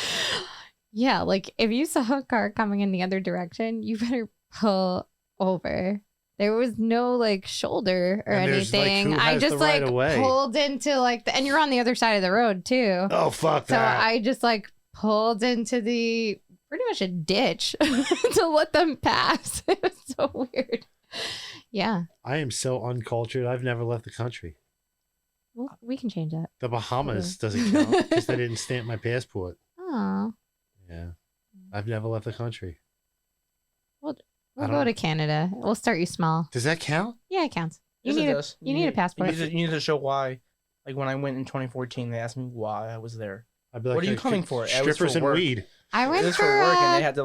yeah, like if you saw a car coming in the other direction, you better pull over. There was no like shoulder or And there's, like, anything. who I has just the right like of way? pulled into like and you're on the other side of the road too. Oh, fuck So that. I just like pulled into the pretty much a ditch to let them pass. It was so weird. Yeah. I am so uncultured. I've never left the country. Well, we can change that. The Bahamas doesn't count because they didn't stamp my passport. Oh. Yeah. I've never left the country. We'll I go don't- to Canada. We'll start you small. Does that count? Yeah, it counts. You yes, it need a does. you need a passport. You need to show why. Like when I went in 2014, they asked me why I was there. I'd be like, What are you coming for? It was Strippers for and work. weed. I It went was for for work, and I had to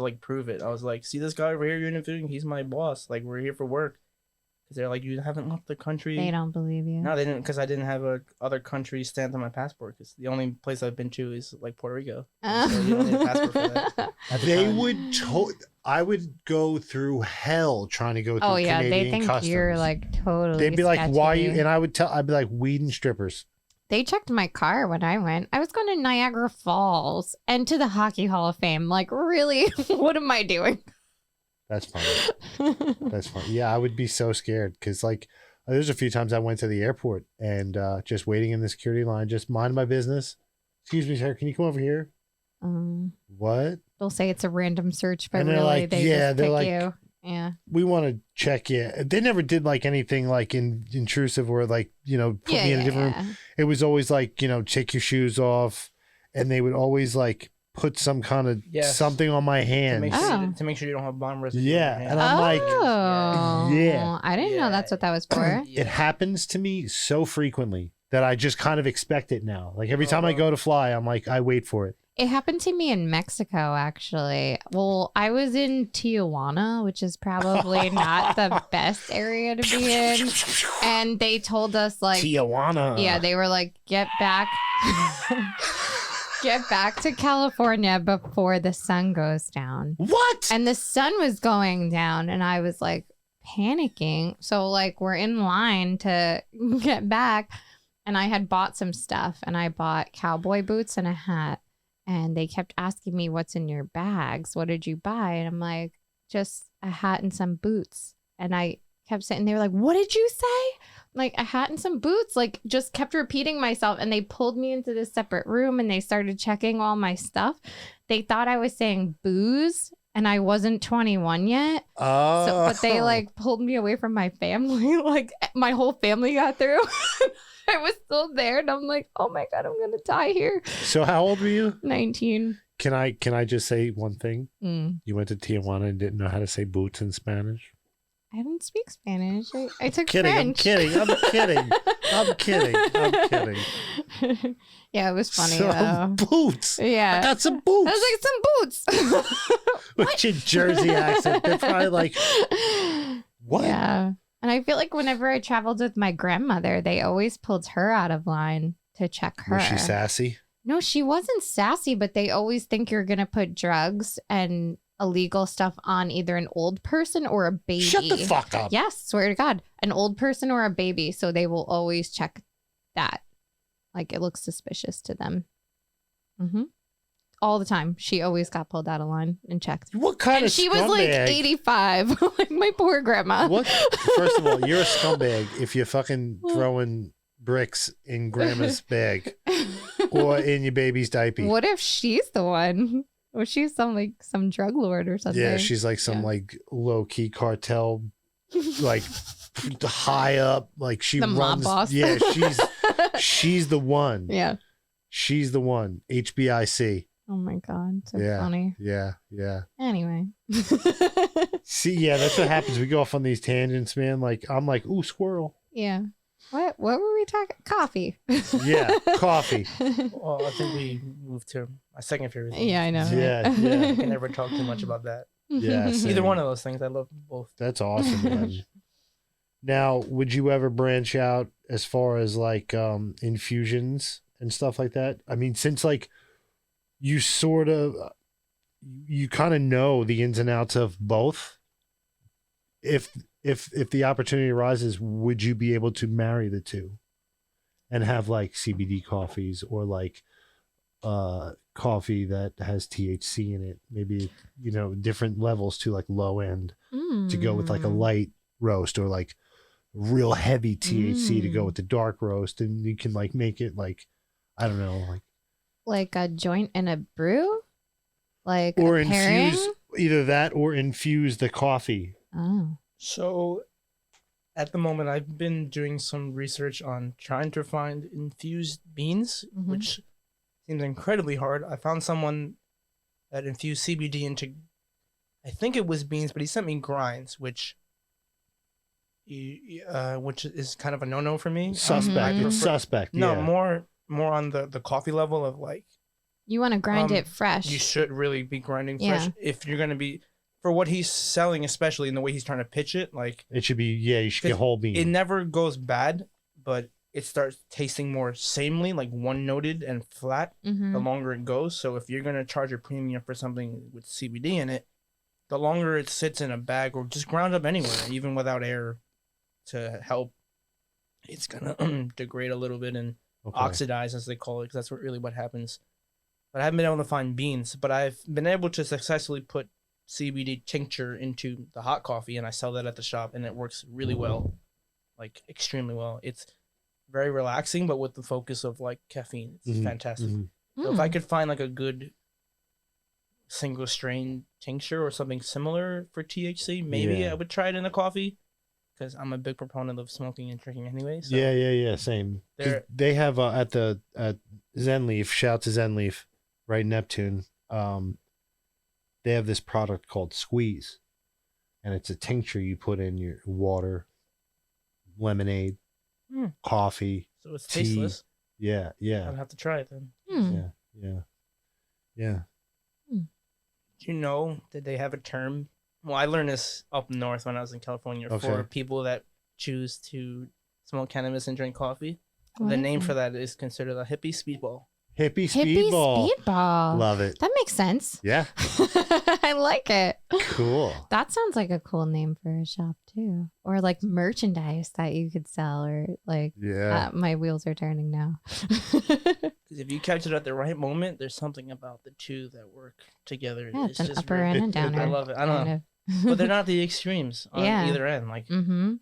like prove it. I was like, see this guy over here you're interviewing? He's my boss. Like we're here for work. Because they're like, you haven't left the country. they don't believe you. No, they didn't, because I didn't have a other country stamped on my passport. Because the only place I've been to is like Puerto Rico. So you don't need a passport for that. At the They time. would. I would go through hell trying to go through. Oh yeah, Canadian they think customs. you're like totally. They'd be like, "Why are you?" sketchy. And I'd be like, "Weed and strippers." They checked my car when I went. I was going to Niagara Falls and to the Hockey Hall of Fame. Like, really? What am I doing? That's funny. That's funny. Yeah, I would be so scared because like there's a few times I went to the airport and just waiting in the security line, just mind my business. Excuse me, sir. Can you come over here? What? They'll say it's a random search, but And they're really like, they yeah, just they're pick like- you. Yeah. We want to check you. They never did like anything like intrusive or like, you know, put me in a different room. It was always like, you know, take your shoes off. And they would always like put some kind of Yes. something on my to hand. make, Oh. to make sure you don't have bomb residue. Yeah, on your and hands. I'm like, Oh. yeah. I didn't know that's what that was for. It happens to me so frequently that I just kind of expect it now. Like every time I Uh-huh. go to fly, I'm like, I wait for it. It happened to me in Mexico, actually. Well, I was in Tijuana, which is probably not the best area to be in. And they told us, like, Tijuana. yeah, they were like, get back. Get back to California before the sun goes down. What? And the sun was going down, and I was like panicking. So, like, we're in line to get back, and I had bought some stuff, and I bought cowboy boots and a hat. And they kept asking me, what's in your bags? What did you buy? And I'm like, just a hat and some boots. And I kept saying, they were like, what did you say? Like a hat and some boots, like just kept repeating myself. And they pulled me into this separate room and they started checking all my stuff. They thought I was saying booze and I wasn't 21 yet. Oh. So, but they like pulled me away from my family. Like my whole family got through. I was still there and I'm like, oh my God, I'm going to die here. So how old were you? 19. Can I just say one thing? Mm. You went to Tijuana and didn't know how to say boots in Spanish? I don't speak Spanish. I took Kidding, French. I'm kidding. I'm kidding. Yeah, it was funny Some though. boots. Yeah. I got some boots. I was like, some boots. With your Jersey accent. They're probably like, what? Yeah. And I feel like whenever I traveled with my grandmother, they always pulled her out of line to check her. Was she sassy? No, she wasn't sassy, but they always think you're going to put drugs and illegal stuff on either an old person or a baby. Shut the fuck up. Yes, swear to God. An old person or a baby. So they will always check that. Like it looks suspicious to them. Mm-hmm. All the time. She always got pulled out of line and checked. What kind And of she scumbag? was like 85. Like my poor grandma. What? First of all, you're a scumbag if you're fucking throwing bricks in grandma's bag or in your baby's diaper. What if she's the one? Or she's some drug lord or something? Yeah, she's like some Yeah. like low key cartel, like high up. Like she The mob runs. boss. Yeah, she's the one. Yeah. She's the one. HBIC. Oh my God. So Yeah. funny. Yeah. Anyway. See, yeah, that's what happens. We go off on these tangents, man. Like I'm like, ooh, squirrel. Yeah. What were we talking? Coffee. Yeah, coffee. Well, I think we moved to my second favorite thing. Yeah, I know. Yeah, right? yeah. I can never talk too much about that. Yeah, same. Either one of those things, I love both. That's awesome, man. Now, would you ever branch out as far as like infusions and stuff like that? I mean, since like you kind of know the ins and outs of both. If the opportunity arises, would you be able to marry the two and have like CBD coffees or like coffee that has THC in it? Maybe, different levels to like low end to go with like a light roast or like real heavy THC to go with the dark roast. And you can like make it like, I don't know, like a joint and a brew? Like or a pairing? infuse either that or infuse the coffee. Oh. So, at the moment, I've been doing some research on trying to find infused beans, Mhm. which seems incredibly hard. I found someone that infused CBD into, I think it was beans, but he sent me grinds, which is kind of a no-no for me. Suspect. I It's prefer- suspect. No, Yeah. more on the coffee level of like, You want to grind it fresh. you should really be grinding Yeah. fresh if you're going to be, for what he's selling, especially in the way he's trying to pitch it, like, It should be, you should get whole bean. it never goes bad, but it starts tasting more samely, like one-noted and flat Mhm. the longer it goes. So if you're going to charge a premium for something with CBD in it, the longer it sits in a bag or just ground up anywhere, even without air to help, it's going to degrade a little bit and Okay. oxidize, as they call it, because that's really what happens. But I haven't been able to find beans, but I've been able to successfully put CBD tincture into the hot coffee, and I sell that at the shop, and it works really well, like extremely well. It's very relaxing, but with the focus of like caffeine, it's Mhm, fantastic. mhm. So if I could find like a good single strain tincture or something similar for THC, maybe Yeah. I would try it in a coffee, because I'm a big proponent of smoking and drinking anyway. So Yeah, same. 'Cause They're- they have at Zen Leaf, shout to Zen Leaf, right in Neptune. They have this product called Squeeze, and it's a tincture you put in your water, lemonade, Hmm. coffee. so it's tea. tasteless. Yeah, I'd have to try it then. Hmm. yeah. Do you know that they have a term? Well, I learned this up north when I was in California Okay. for people that choose to smoke cannabis and drink coffee. What The is name it? for that is considered a hippie speedball. Hippie Hippie speedball. speedball. Love it. That makes sense. Yeah, I like it. cool. That sounds like a cool name for a shop too, or like merchandise that you could sell, or like. Yeah. My wheels are turning now. Because if you catch it at the right moment, there's something about the two that work together. Yeah, it's an just upper very- and a downer. I love it. I don't know. But they're not the extremes on Yeah. either end. Like, Mm-hmm.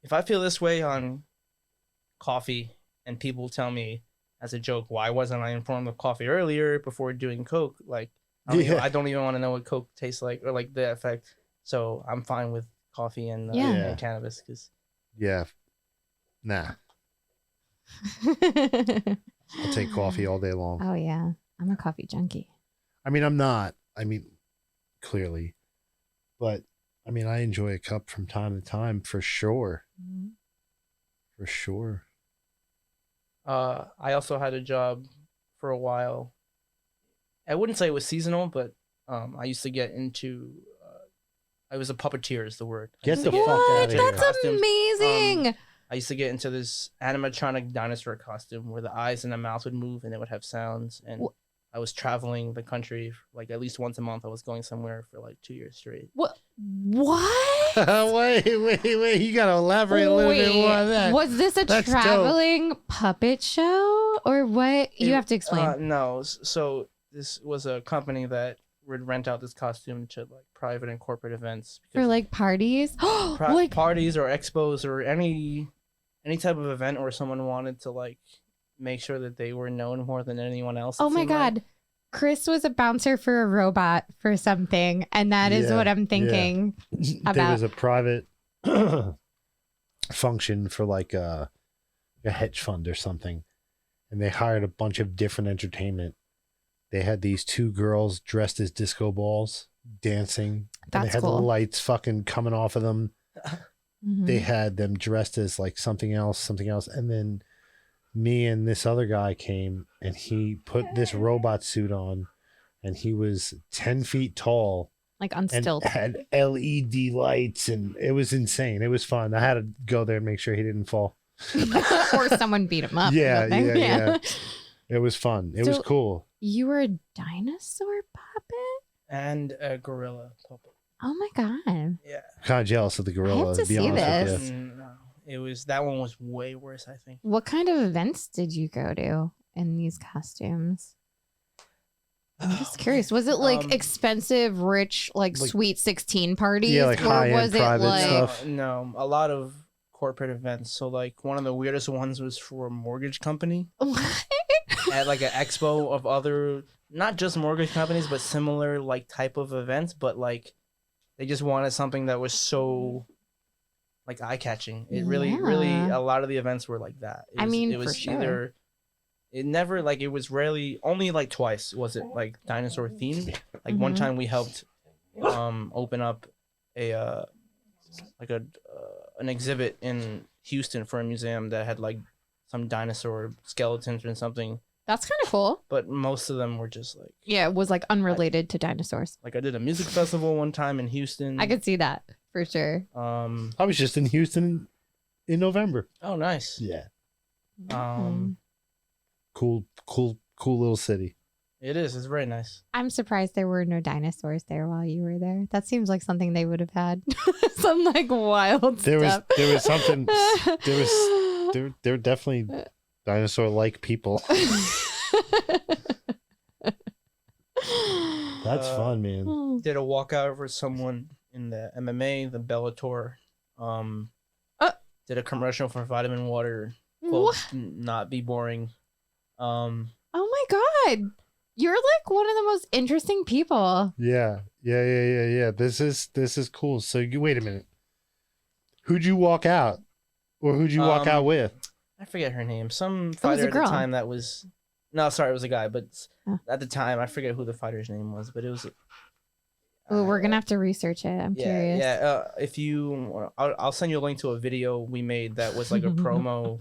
if I feel this way on coffee and people tell me as a joke, why wasn't I informed of coffee earlier before doing Coke? Like, I don't even want to know what Coke tastes like or like the effect. So I'm fine with coffee and, Yeah. and cannabis because Yeah. Nah, I'll take coffee all day long. Oh yeah, I'm a coffee junkie. I mean, I'm not. I mean, clearly, but I mean, I enjoy a cup from time to time for sure. For sure. I also had a job for a while. I wouldn't say it was seasonal, but I used to get into. I was a puppeteer, is the word. Get the fuck What? out of here. That's amazing. I used to get into this animatronic dinosaur costume where the eyes and the mouth would move and it would have sounds. And I was traveling the country like at least once a month. I was going somewhere for like 2 years straight. What? wait. You got to elaborate a little bit more on that. Was this a That's traveling puppet show or what? You have to explain. No. So this was a company that would rent out this costume to like private and corporate events. For like parties? Like parties or expos or any type of event where someone wanted to like make sure that they were known more than anyone else. oh my God. Kris was a bouncer for a robot for something. And that is what I'm thinking about. There was a private function for like a hedge fund or something. And they hired a bunch of different entertainment. They had these 2 girls dressed as disco balls dancing. That's and they had cool. the lights fucking coming off of them. Mhm. They had them dressed as like something else. And then me and this other guy came and he put this robot suit on and he was 10 feet tall Like on and stilts. had LED lights and it was insane. It was fun. I had to go there and make sure he didn't fall. Or someone beat him up. Yeah, or something. yeah. It was fun. It was So- cool. You were a dinosaur puppet? And a gorilla puppet. Oh my God. Yeah. Kind of jealous of the gorilla. to to be see honest with this. you. No, it was that one was way worse, I think. What kind of events did you go to in these costumes? I'm just curious. Was it like expensive, rich, like Like- sweet 16 parties? Yeah, like or high-end was it private like stuff. No, a lot of corporate events. So like one of the weirdest ones was for a mortgage company what? at like an expo of other, not just mortgage companies, but similar like type of events. But like they just wanted something that was so like eye catching. It really, Yeah. a lot of the events were like that. I mean, it was for sure. either. It never like it was rarely only like twice was it like dinosaur themed. Like one Mhm. time we helped open up a an exhibit in Houston for a museum that had like some dinosaur skeletons or something. That's kind of cool. But most of them were just like Yeah, it was like unrelated to dinosaurs. I did a music festival one time in Houston. I could see that for sure. I was just in Houston in November. Oh nice. Yeah. Um Cool little city. it is. It's very nice. I'm surprised there were no dinosaurs there while you were there. That seems like something they would have had. Some like wild There stuff. was something there were definitely dinosaur like people. That's fun, man. Did a walkout for someone in the MMA, the Bellator. Did a commercial for vitamin water. Called What? Not Be Boring. Oh my God. You're like one of the most interesting people. Yeah. This is cool. So you wait a minute. Who'd you walk out? Or who'd you walk out with? I forget her name. Some was fighter a at the girl. time that was. No, sorry, it was a guy. But Oh. at the time, I forget who the fighter's name was. But it was. Ooh, we're gonna have to research it. I'm curious. Yeah. If you, I'll send you a link to a video we made that was like a promo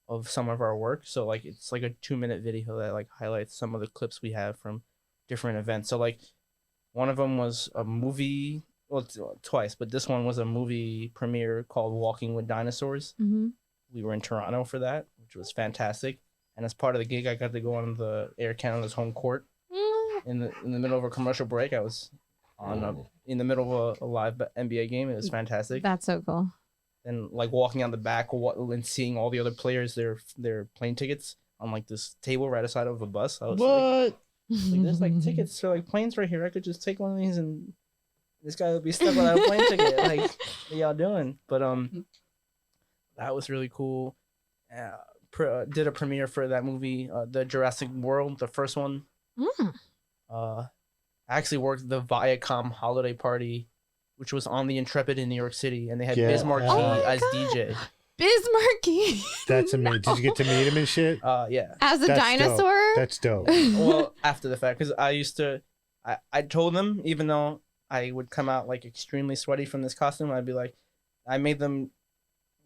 of some of our work. So like it's like a 2-minute video that like highlights some of the clips we have from different events. So like one of them was a movie. Well, twice, but this one was a movie premiere called Walking with Dinosaurs. Mm-hmm. We were in Toronto for that, which was fantastic. And as part of the gig, I got to go on the Air Canada's home court in the middle of a commercial break. I was in the middle of a live NBA game. It was fantastic. That's so cool. And like walking on the back and seeing all the other players their plane tickets on like this table right aside of a bus. I was like, there's like tickets for like planes right here. I could just take one of these and this guy would be stuck without a plane ticket. Like, what y'all doing? But that was really cool. Did a premiere for that movie, the Jurassic World, the first one. I actually worked the Viacom holiday party, which was on the Intrepid in New York City, and they had Biz Markie as DJ. Biz Markie. That's amazing. Did you get to meet him and shit? Yeah. As a That's dinosaur? Dope. That's dope. Well, after the fact, because I used to I told them, even though I would come out like extremely sweaty from this costume, I'd be like, I made them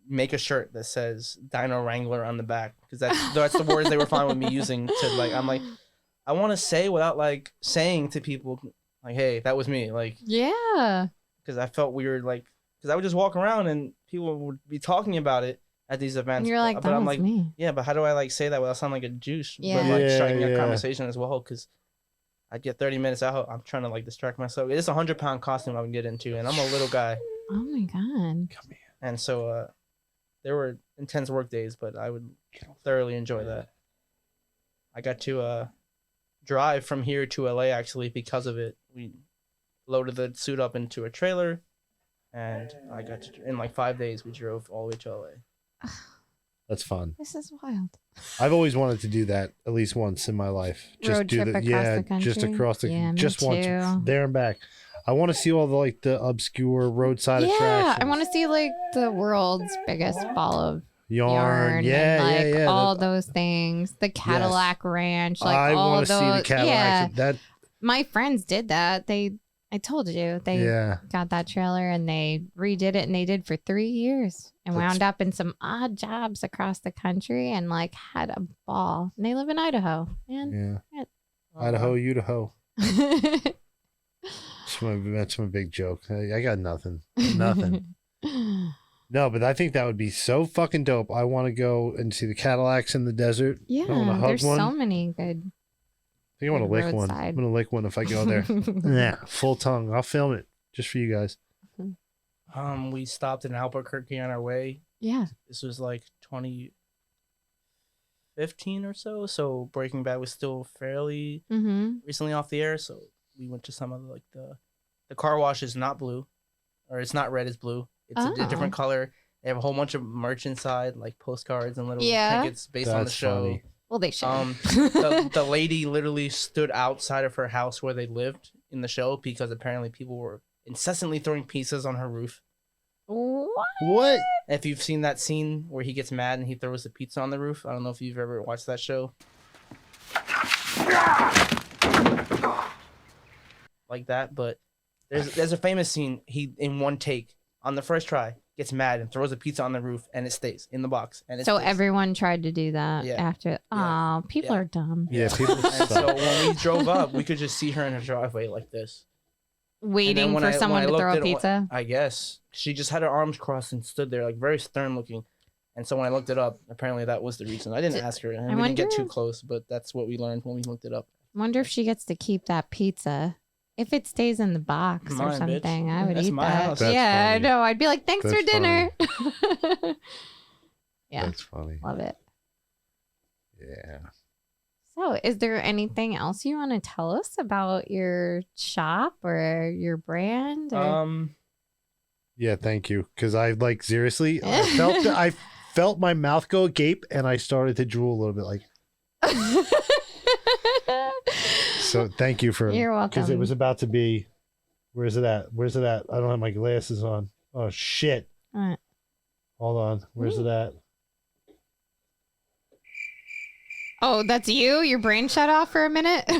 make a shirt that says Dino Wrangler on the back, because that's the words they were fine with me using to like. I'm like, I want to say without like saying to people like, hey, that was me, like, Yeah. because I felt weird, like, because I would just walk around and people would be talking about it at these events. And you're like, but that I'm was like, me. yeah, but how do I like say that without sounding like a douche? Yeah. But like Yeah, striking yeah. a conversation as well, because I get 30 minutes out. I'm trying to like distract myself. It's a 100-pound costume I would get into, and I'm a little guy, Oh my god. Come here. and so there were intense work days, but I would thoroughly enjoy that. I got to drive from here to LA actually because of it. We loaded the suit up into a trailer, and I got to, in like 5 days we drove all the way to LA. That's fun. This is wild. I've always wanted to do that at least once in my life. Road do trip across the country? just across the Yeah, me just once too. there and back. I want to see all the like the obscure roadside Yeah, attractions. I want to see like the world's biggest ball of yarn. and like yeah. all those things. The Cadillac Ranch, like I all want to those. see the Cadillac. Yeah, That my friends did that. I told you they yeah. got that trailer and they redid it, and they did for 3 years and That's- wound up in some odd jobs across the country and like had a ball. And they live in Idaho, man. Yeah. Idaho, Idaho. That's my big joke. I got nothing. Nothing. No, but I think that would be so fucking dope. I want to go and see the Cadillacs in the desert. I want to Yeah, hug there's one. so many good. I think I want to lick one. roadside. I'm going to lick one if I go there. Yeah, full tongue. I'll film it just for you guys. We stopped in Albuquerque on our way. Yeah. This was like 2015 or so. So Breaking Bad was still fairly Mm-hmm. recently off the air. So we went to some of the car wash is not blue, or it's not red, it's blue. It's a Oh. different color. They have a whole bunch of merch inside, like postcards and little Yeah. tickets based on the That's show. funny. Well, they should. The lady literally stood outside of her house where they lived in the show because apparently people were incessantly throwing pizzas on her roof. What? What? If you've seen that scene where he gets mad and he throws the pizza on the roof, I don't know if you've ever watched that show. Like that, but there's a famous scene. He in one take on the first try gets mad and throws a pizza on the roof, and it stays in the box. And it So stays. everyone tried to do that Yeah. after. Oh, people Yeah. are dumb. Yeah, people And so suck. when we drove up, we could just see her in her driveway like this. Waiting when for I- when someone I to looked throw at a it, pizza. I guess she just had her arms crossed and stood there, like very stern looking. And so when I looked it up, apparently that was the reason. I didn't ask her, and we didn't get too wonder- close, but that's what we learned when we looked it up. Wonder if she gets to keep that pizza. If it stays in the box or Mine, bitch. something, I would That's eat my that. house. That's Yeah, I funny. know. I'd be like, thanks for That's dinner. Yeah, That's funny. love it. Yeah. So, is there anything else you want to tell us about your shop or your brand? Or... Yeah, thank you. Because I like seriously, I felt my mouth go agape, and I started to drool a little bit. Like, so thank you for. You're welcome. Because it was about to be. Where's it at? Where's it at? I don't have my glasses on. Oh shit! Alright. Hold on. Where's it at? Oh, that's you? Your brain shut off for a minute?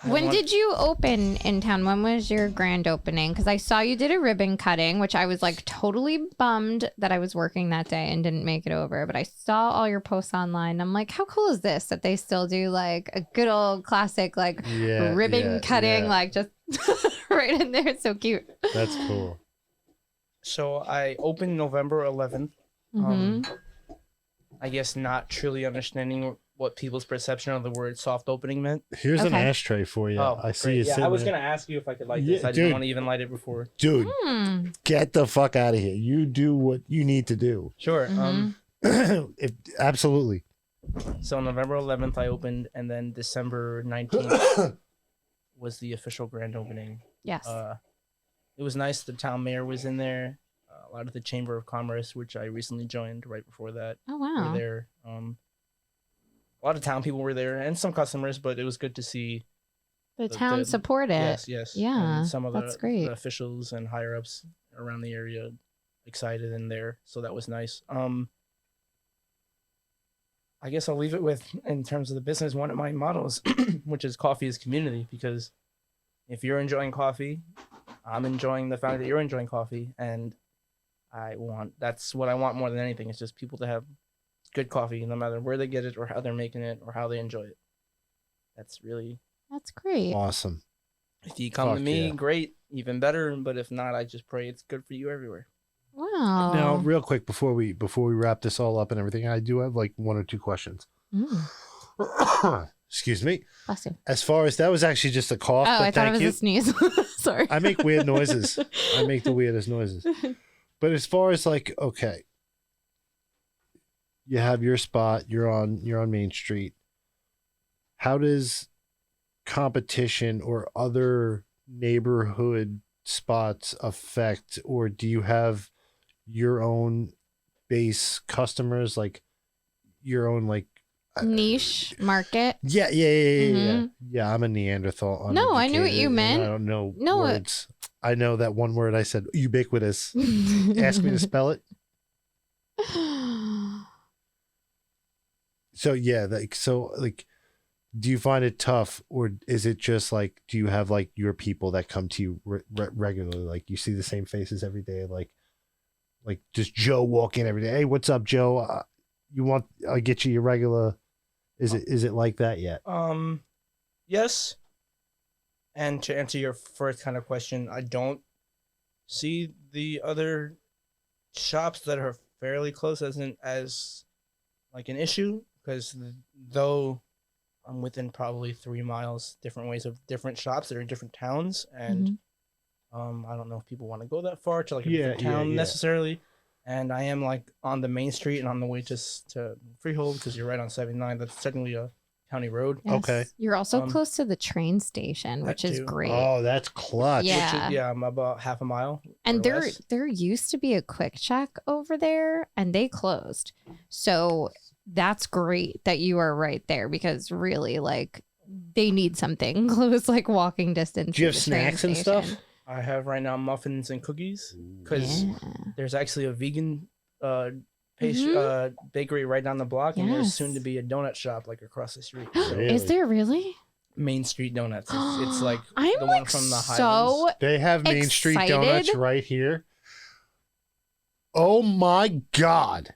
When did you open in town? When was your grand opening? Because I saw you did a ribbon cutting, which I was like totally bummed that I was working that day and didn't make it over. But I saw all your posts online. I'm like, how cool is this that they still do like a good old classic like Yeah, ribbon yeah, cutting, yeah. like just right in there. It's so cute. That's cool. So I opened November 11th. Mhm. I guess not truly understanding what people's perception of the word soft opening meant. Here's an Okay. ashtray for you. I see great. you Yeah, sitting I was there. gonna ask you if I could light Yeah, this. I dude. didn't want to even light it before. Dude, Hmm. get the fuck out of here. You do what you need to do. Sure. Absolutely. So November 11th I opened, and then December 19th was the official grand opening. Yes. It was nice. The town mayor was in there. A lot of the Chamber of Commerce, which I recently joined right before that, Oh, were wow. there. A lot of town people were there and some customers, but it was good to see. The town supported. Yes. Yeah, And some of that's the great. officials and higher ups around the area excited in there, so that was nice. I guess I'll leave it with, in terms of the business, one of my models, which is coffee is community. Because if you're enjoying coffee, I'm enjoying the fact that you're enjoying coffee, and that's what I want more than anything. It's just people to have good coffee, no matter where they get it or how they're making it or how they enjoy it. That's great. Awesome. if you come to Fuck me, yeah. great, even better. But if not, I just pray it's good for you everywhere. Wow. Now, real quick before we wrap this all up and everything, I do have like 1 or 2 questions. Excuse me. Bless you. As far as that was actually just a cough. Oh, but I thought it thank was you. a sneeze. Sorry. I make weird noises. I make the weirdest noises. But as far as like, okay, you have your spot. You're on Main Street. How does competition or other neighborhood spots affect, or do you have your own base customers, like your own like Niche market. Yeah. Mhm. Yeah, I'm a Neanderthal. No, I knew what uneducated, you and meant. I don't know No, words. I know that one word I said, ubiquitous. Ask me to spell it. So yeah, like, do you find it tough, or is it just like, do you have like your people that come to you regularly? Like you see the same faces every day, like just Joe walk in every day. Hey, what's up, Joe? I get you your regular. Is it like that yet? Yes. And to answer your first kind of question, I don't see the other shops that are fairly close as like an issue, because though I'm within probably 3 miles different ways of different shops that are in different towns, and I don't know if people want to go that far to like a different town necessarily. And I am like on the main street and on the way just to Freehold, because you're right on 79. That's technically a county road. Yes. Okay. You're also close to the train station, which is too. great. Oh, that's clutch. Yeah. I'm about half a mile. And or less. there used to be a Quick Check over there, and they closed. So that's great that you are right there, because really, like, they need something close, like walking distance. Do you to have the train snacks and station. stuff? I have right now muffins and cookies, because Yeah. there's actually a vegan bakery right down the block, and there's Yes. soon to be a donut shop like across the street. So Really? Is there really? Main Street Donuts. It's like I'm the like one from the so Highlands. They have Main Street excited. Donuts right here. Oh my God.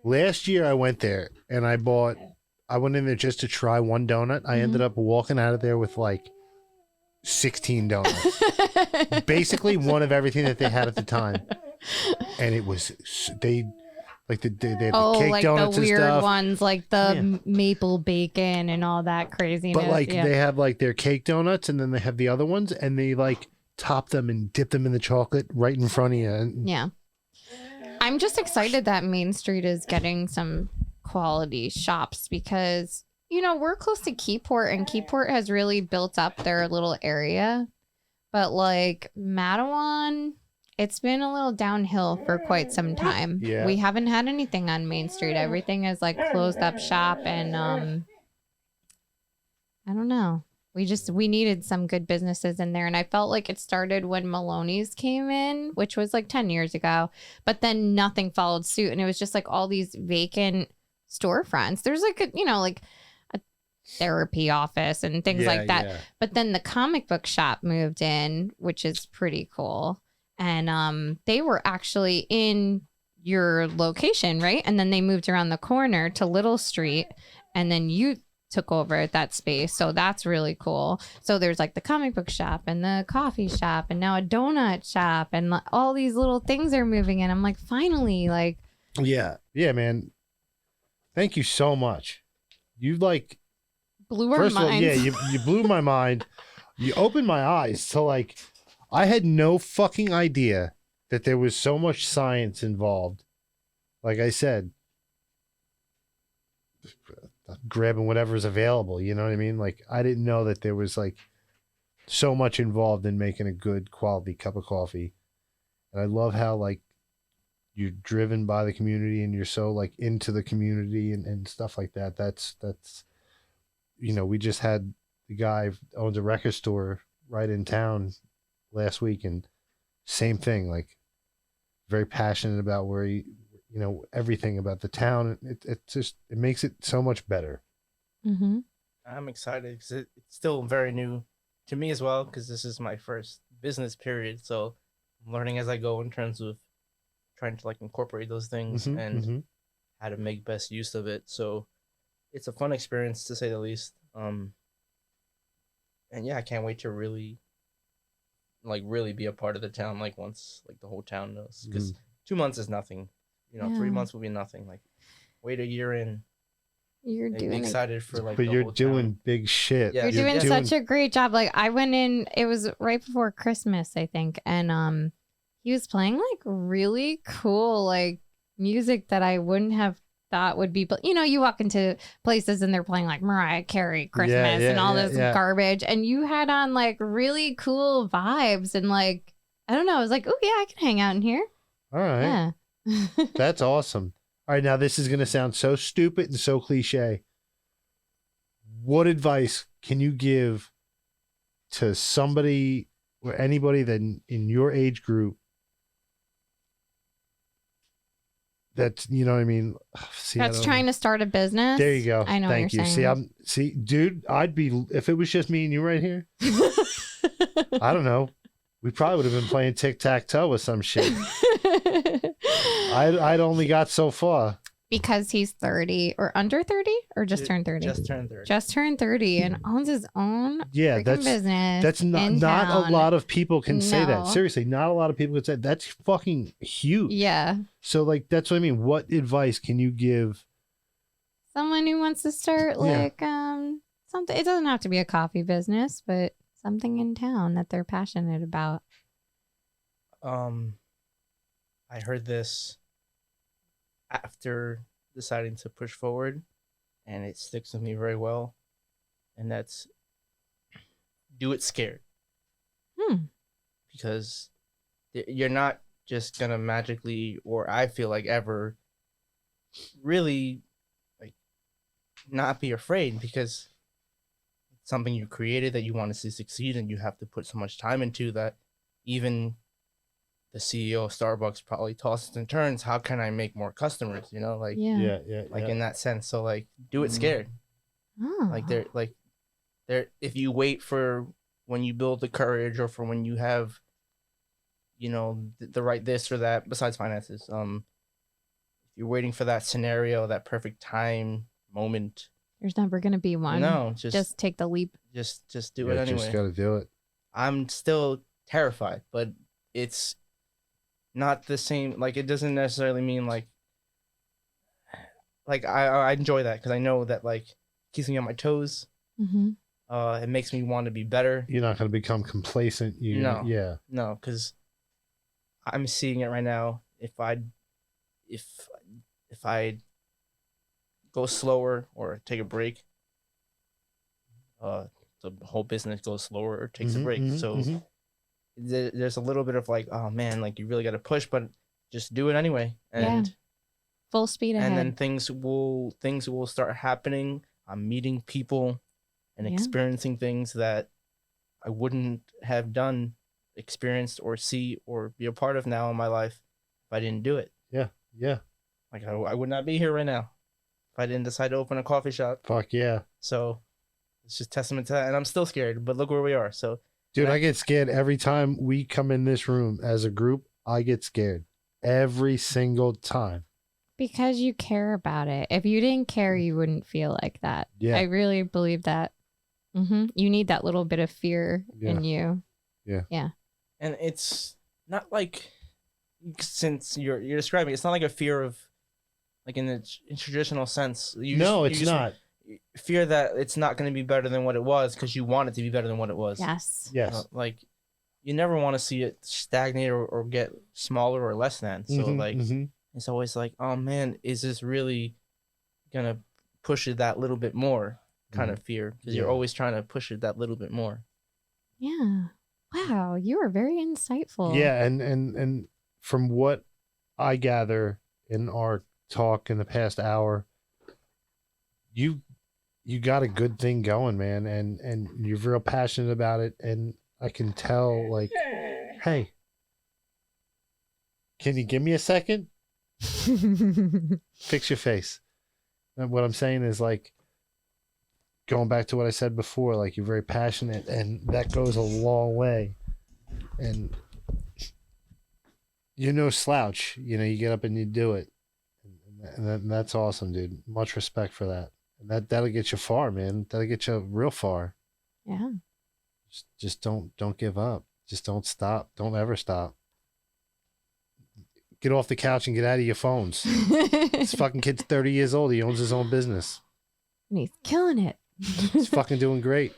Last year I went there and I went in there just to try one donut. I ended up walking out of there with like 16 donuts. Basically one of everything that they had at the time. And it was, they had the cake like donuts the weird and stuff. ones, like the Yeah. maple bacon and all that craziness. But like yeah. they have like their cake donuts, and then they have the other ones, and they like top them and dip them in the chocolate right in front of you. And Yeah. I'm just excited that Main Street is getting some quality shops, because, you know, we're close to Keyport, and Keyport has really built up their little area. But like Matawan, it's been a little downhill for quite some time. Yeah. We haven't had anything on Main Street. Everything is like closed up shop, and I don't know. We needed some good businesses in there. And I felt like it started when Maloney's came in, which was like 10 years ago, but then nothing followed suit. And it was just like all these vacant storefronts. There's like like a therapy office and things like that. Yeah. But then the comic book shop moved in, which is pretty cool. And they were actually in your location, right? And then they moved around the corner to Little Street, and then you took over that space. So that's really cool. So there's like the comic book shop and the coffee shop and now a donut shop, and all these little things are moving in. I'm like, finally, like, Yeah, man. Thank you so much. You like blew our first of all, minds. yeah, you blew my mind. You opened my eyes to like, I had no fucking idea that there was so much science involved. Like I said, grabbing whatever's available, you know what I mean? Like, I didn't know that there was like so much involved in making a good quality cup of coffee. And I love how like you're driven by the community and you're so like into the community and stuff like that. That's we just had the guy who owns a record store right in town last week, and same thing, like very passionate about where he you know, everything about the town. It makes it so much better. Mm-hmm. I'm excited because it's still very new to me as well, because this is my first business period. So I'm learning as I go in terms of trying to like incorporate those things and how to make best use of it. So it's a fun experience to say the least. And yeah, I can't wait to really be a part of the town. Like once like the whole town knows, because 2 months is nothing. You know, 3 months will be nothing. Like wait a year in. You're Be doing excited for like. But the you're whole doing town. big shit. Yeah. You're doing Yeah. such a great job. Like I went in, it was right before Christmas, I think, and he was playing like really cool like music that I wouldn't have thought would be. But you know, you walk into places and they're playing like Mariah Carey Christmas and all this garbage, and you had on like really cool vibes and like I don't know. I was like, oh yeah, I can hang out in here. All right. Yeah, That's awesome. All right, now this is going to sound so stupid and so cliche. What advice can you give to somebody or anybody that in your age group that's, you know what I mean? See, that's trying to start a business. There you go. I know. Thank what you're you. saying. See, dude, I'd be, if it was just me and you right here, I don't know. We probably would have been playing tic-tac-toe with some shit. I'd only got so far. Because he's 30 or under 30 or just turned 30? Just turned 30. Just turned 30 and owns his own business. That's not a lot of people can say that. No. Seriously, not a lot of people can say that. That's fucking huge. Yeah. So like that's what I mean. What advice can you give Someone who wants to start like something, it doesn't have to be a coffee business, but something in town that they're passionate about. I heard this after deciding to push forward, and it sticks with me very well, and that's do it scared. Because you're not just gonna magically, or I feel like ever really like not be afraid, because it's something you created that you want to see succeed, and you have to put so much time into that. Even the CEO of Starbucks probably tosses and turns. How can I make more customers? You know, like in that sense. So like, do it scared. Oh. Like if you wait for when you build the courage, or for when you have, you know, the right this or that, besides finances, if you're waiting for that scenario, that perfect time moment, There's never going to be one. no, Just take the leap. just do it anyway. Just gotta do it. I'm still terrified, but it's not the same. Like, it doesn't necessarily mean like I enjoy that, because I know that like keeps me on my toes. Mm-hmm. It makes me want to be better. You're not gonna become complacent. No, because I'm seeing it right now. If I go slower or take a break, the whole business goes slower or takes a break. So there's a little bit of like, oh man, like you really got to push, but just do it anyway. And full speed ahead. and then things will start happening. I'm meeting people and experiencing things that I wouldn't have experienced or see or be a part of now in my life if I didn't do it. Yeah. Like I would not be here right now if I didn't decide to open a coffee shop. Fuck yeah. So it's just testament to that. And I'm still scared, but look where we are. So Dude, I get scared every time we come in this room as a group. I get scared every single time. Because you care about it. If you didn't care, you wouldn't feel like that. Yeah. I really believe that. You need that little bit of fear in you. Yeah. And it's not like, since you're describing it, it's not like a fear of, like in traditional sense. It's not. Fear that it's not going to be better than what it was, because you want it to be better than what it was. Yes. Like, you never want to see it stagnate or get smaller or less than. So it's always like, oh man, is this really gonna push it that little bit more? Kind of fear, because you're always trying to push it that little bit more. Yeah. Wow, you are very insightful. Yeah, and from what I gather in our talk in the past hour, you got a good thing going, man, and you're real passionate about it, and I can tell, like, hey, can you give me a second? Fix your face. And what I'm saying is like going back to what I said before, like you're very passionate and that goes a long way. And you're no slouch. You know, you get up and you do it. And that's awesome, dude. Much respect for that. And that'll get you far, man. That'll get you real far. Yeah. Just don't give up. Just don't stop. Don't ever stop. Get off the couch and get out of your phones. This fucking kid's 30 years old. He owns his own business. And he's killing it. He's fucking doing great.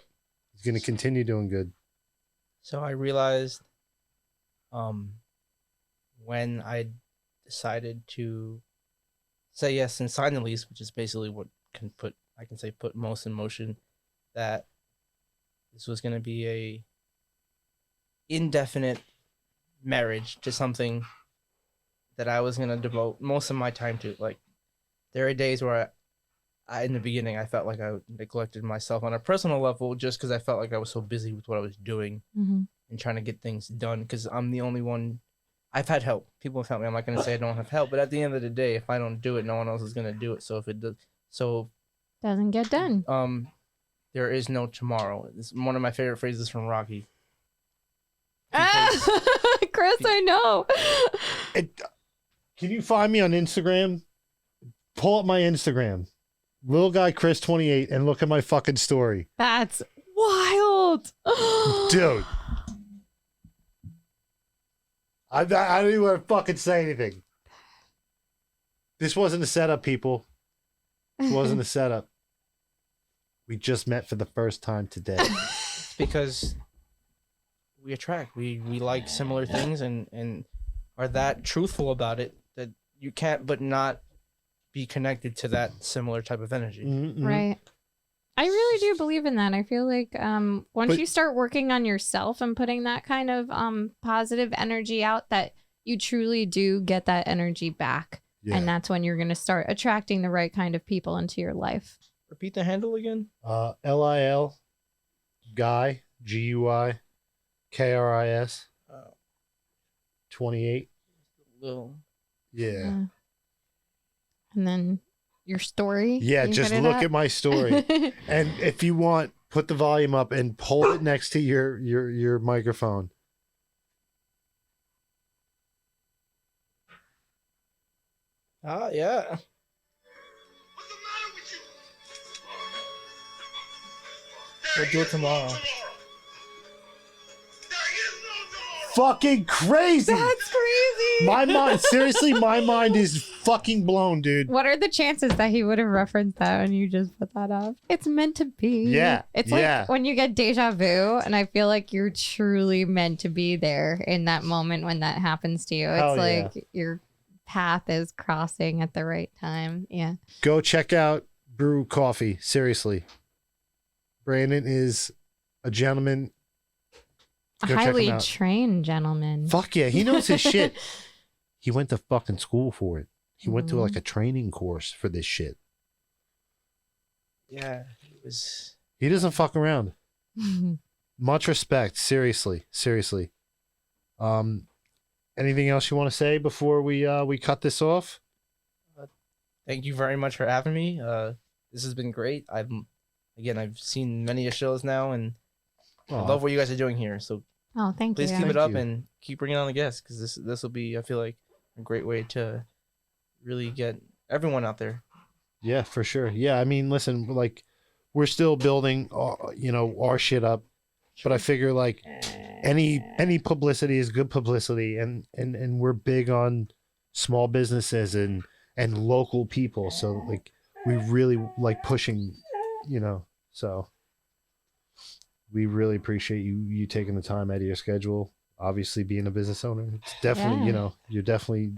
He's going to continue doing good. So I realized when I decided to say yes and sign the lease, which is basically what put most in motion, that this was going to be a indefinite marriage to something that I was going to devote most of my time to. Like, there are days where I in the beginning, I felt like I neglected myself on a personal level just because I felt like I was so busy with what I was doing and trying to get things done, because I'm the only one. I've had help. People have helped me. I'm not going to say I don't have help, but at the end of the day, if I don't do it, no one else is going to do it. So if it does, doesn't get done. There is no tomorrow. It's one of my favorite phrases from Rocky. Kris, I know. Can you find me on Instagram? Pull up my Instagram, little guy Kris 28, and look at my fucking story. That's wild, dude. I don't even want to fucking say anything. This wasn't a setup, people. It wasn't a setup. We just met for the first time today. Because we attract. We like similar things and are that truthful about it that you can't but not be connected to that similar type of energy. Mm-hmm. Right. I really do believe in that. I feel like once you start working on yourself and putting that kind of positive energy out, that you truly do get that energy back. Yeah. And that's when you're going to start attracting the right kind of people into your life. Repeat the handle again. LIL Guy GUI KRIS 28. Little. Yeah. And then your story. Yeah, just look at my story. And if you want, put the volume up and hold it next to your microphone. Yeah. We'll do it tomorrow. Fucking crazy. That's crazy. My mind, seriously, my mind is fucking blown, dude. What are the chances that he would have referenced that and you just put that up? It's meant to be. Yeah. It's like when you get deja vu, and I feel like you're truly meant to be there in that moment when that happens to you. It's like your path is crossing at the right time. Yeah. Go check out Brew Coffee. Seriously. Brandon is a gentleman. A highly trained gentleman. Fuck yeah. He knows his shit. He went to fucking school for it. He went to like a training course for this shit. Yeah. It was. He doesn't fuck around. Much respect. Seriously. Anything else you want to say before we cut this off? Thank you very much for having me. This has been great. I've seen many shows now, and I love what you guys are doing here. So, thank please you. keep it up and keep bringing on the guests, because this will be, I feel like, a great way to really get everyone out there. Yeah, for sure. Yeah, I mean, listen, like we're still building, our shit up, but I figure like any publicity is good publicity, and we're big on small businesses and local people. So like we really like pushing, so. We really appreciate you taking the time out of your schedule. Obviously, being a business owner, it's definitely, you're definitely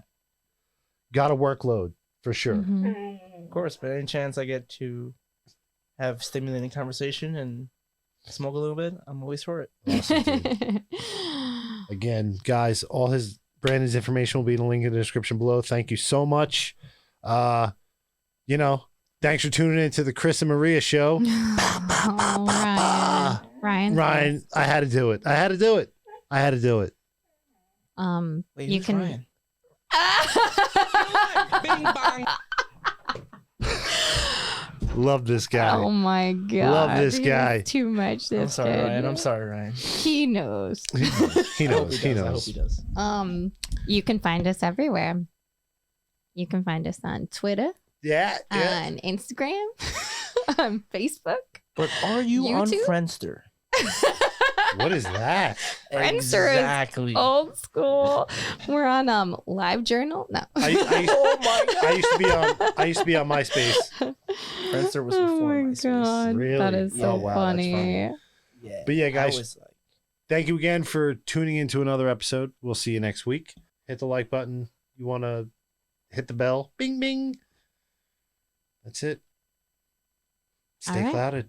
got a workload for sure. Mm-hmm. Of course, but any chance I get to have stimulating conversation and smoke a little bit, I'm always for it. Awesome, dude. Again, guys, all Brandon's information will be in the link in the description below. Thank you so much. Thanks for tuning in to the Kris and Maria show. Ryan, I had to do it. Wait, you can. Ryan? Bing bong. Love this guy. Oh my god. Love this He's guy. too much. This I'm sorry, kid. Ryan. I'm sorry, Ryan. He knows. He knows. He I hope knows. he does. You can find us everywhere. You can find us on Twitter, Yeah. on Instagram, on Facebook. But are you on YouTube? Friendster? What is that? Friendster is Exactly. old school. We're on LiveJournal. No. Oh my god. I used to be on MySpace. Friendster was Oh before my MySpace. god. Really? That is so Oh, wow, that's funny. funny. Yeah. But yeah, I guys. was like, Thank you again for tuning into another episode. We'll see you next week. Hit the like button. You want to hit the bell. Bing, bing. That's it. Stay All right. clouded.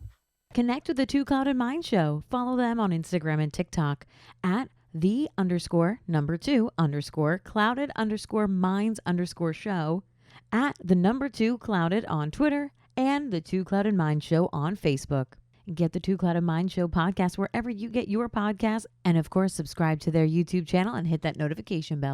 Connect with the Two Clouded Mind Show. Follow them on Instagram and TikTok at @the__clouded_minds_show, at @2clouded on Twitter, and the Two Clouded Mind Show on Facebook. Get the Two Clouded Mind Show podcast wherever you get your podcasts, and of course, subscribe to their YouTube channel and hit that notification bell.